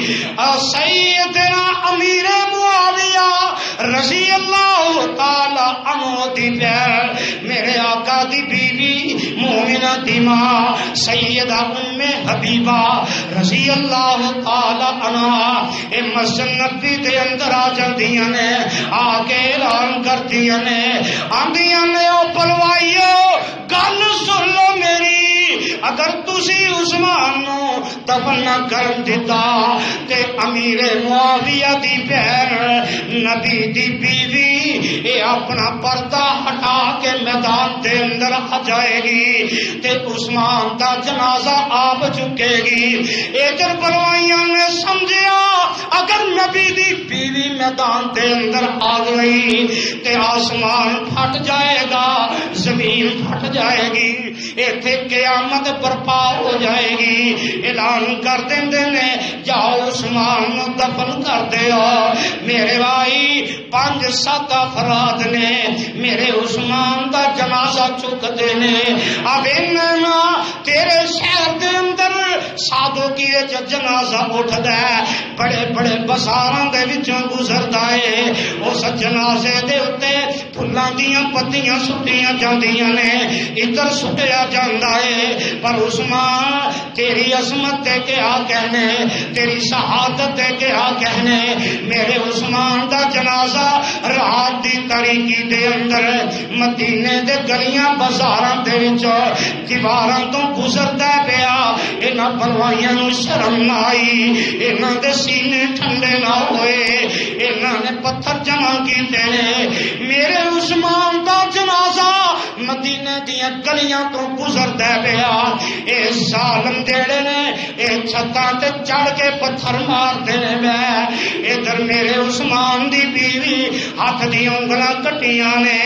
Speaker 1: سیدنا امیر معاویہ رضی اللہ تعالی عنہ دی بہن، میرے آقا دی بیوی مومنہ دی ماں سیدہ ام حبیبہ رضی اللہ تعالی عنہ اے مسجد نبی دے اندر آ جاندیاں نے، آ کے اعلان کردیاں نے، آندیاں نے او پلوائیو گل سن لو میری، اگر تسی عثمان نو دفن نہ کر دیتا تے امیر معاویہ دی بہن نبی دی بیوی اے اپنا پردہ ہٹا کے میدان دے اندر آ جائے گی تے عثمان دا جنازہ آپ چکے گی۔ ادھر بلوائیاں نے سمجھیا اگر نبی دی بیوی میدان دے اندر آ گئی تے آسمان پھٹ جائے گا، زمین پھٹ جائے گی، ایتھے قیامت برپا ہو جائے گی۔ اعلان کر دیندے نے جاؤ عثمان نو دفن کر دیو۔ میرے بھائی 5-7 افراد نے میرے عثمان دا جنازہ چکتے نے۔ اب انہاں تیرے شہر دے اندر سادو کی جنازہ اٹھدا ہے، بڑے بڑے بازاراں دے وچوں گزردا ہے، اس جنازے دے اوتے پھلاں دیاں پتیاں سٹیاں جاندیاں نے، ادھر سٹیا جاندا ہے، پر عثمان تیری عظمت دے کیا کہنے، تیری شہادت دے کیا کہنے۔ میرے عثمان دا جنازہ رات دی تاریکی دے اندر مدینے دے گلیاں بازاراں دے وچوں دیواراں تو گزردا پیا۔ انہاں پروائیاں نو شرم نہ آئی، انہاں دے سینے ٹھنڈے نہ ہوئے، انہاں نے پتھر جمع کیتے نے۔ میرے عثمان دا جنازہ مدینے دیاں گلیاں تو گزردا پیا۔ اے ظالم جڑے نے اے چھتاں تے چڑھ کے پتھر ماردے نے۔ میں ادھر میرے عثمان دی بیوی ہاتھ دی انگلاں کٹیاں نے،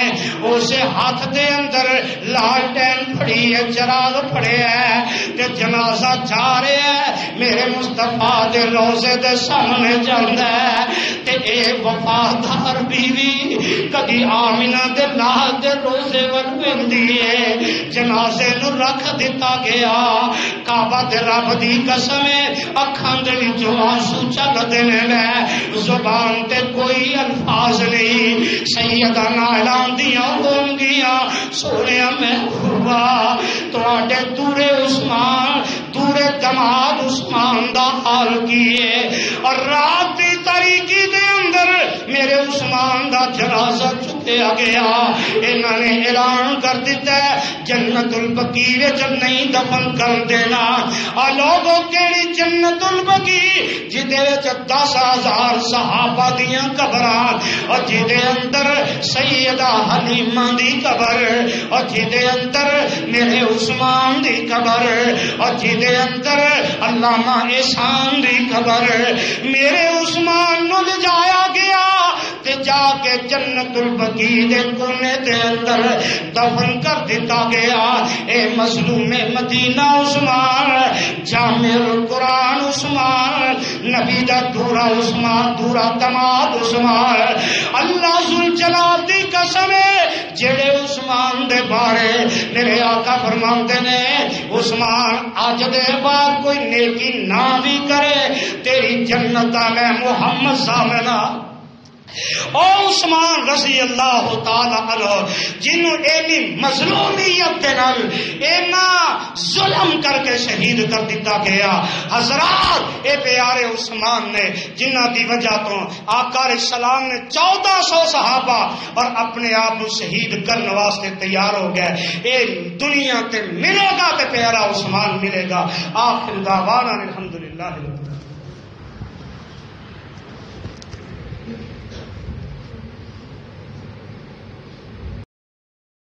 Speaker 1: اسے ہاتھ دے اندر لالٹین پھڑی ہے، چراغ پھڑیا ہے تے جنازہ جا رہا ہے، میرے مصطفیٰ دے روزے دے سامنے جاندا ہے تے اے وفادار بیوی کدی آمنہ دے نال دے روزے ول ویندی ہے۔ جنازے نو رکھ دتا گیا، کعبہ تے رب دی قسم ہے اکھاں دے وچوں آنسو چلدے نے زبان تے کوئی الفاظ نہیں سیدنا اعلان دیاں ہون گیاں سونیا محبوبا تواڈے دورے عثمان دورے دماد عثمان دا حال کیے اور رات دی تاریکی دے اندر میرے عثمان دا جنازہ چکیا گیا انہوں نے اعلان کر دیتا ہے جنت البقیع وچ نہیں دفن کر دینا اور لوگوں کیڑی جنت البقیع جدے وچ 10,000 صحابہ دیاں قبراں اور جدے اندر سیدہ حلیمہ دی قبر اور جدے اندر میرے عثمان دی قبر اور جدے اندر علامہ احسان دی قبر میرے عثمان نو لے جایا گیا تے جا کے جنت البقیع دے کونے دے اندر دفن کر دیتا گیا اے مظلوم مدینہ عثمان جامع القرآن عثمان نبی دا دورا عثمان دورا دماد عثمان اللہ ذوالجلال دی قسم ہے جڑے عثمان دے بارے میرے آقا فرماندے نے عثمان اج دے بعد کوئی نیکی نہ بھی کرے تیری جنت میں محمد سامنا او عثمان رضی اللہ تعالی عنہ جنہوں اینی مظلومیت کے نال اینا ظلم کر کے شہید کر دیتا گیا حضرات اے پیارے عثمان نے جنہ دی وجہ تو آقا علیہ السلام نے 1400 صحابہ اور اپنے آپ کو شہید کرنے واسطے تیار ہو گئے اے دنیا تے ملے گا تے پیارا عثمان ملے گا آخر دعوانا الحمدللہ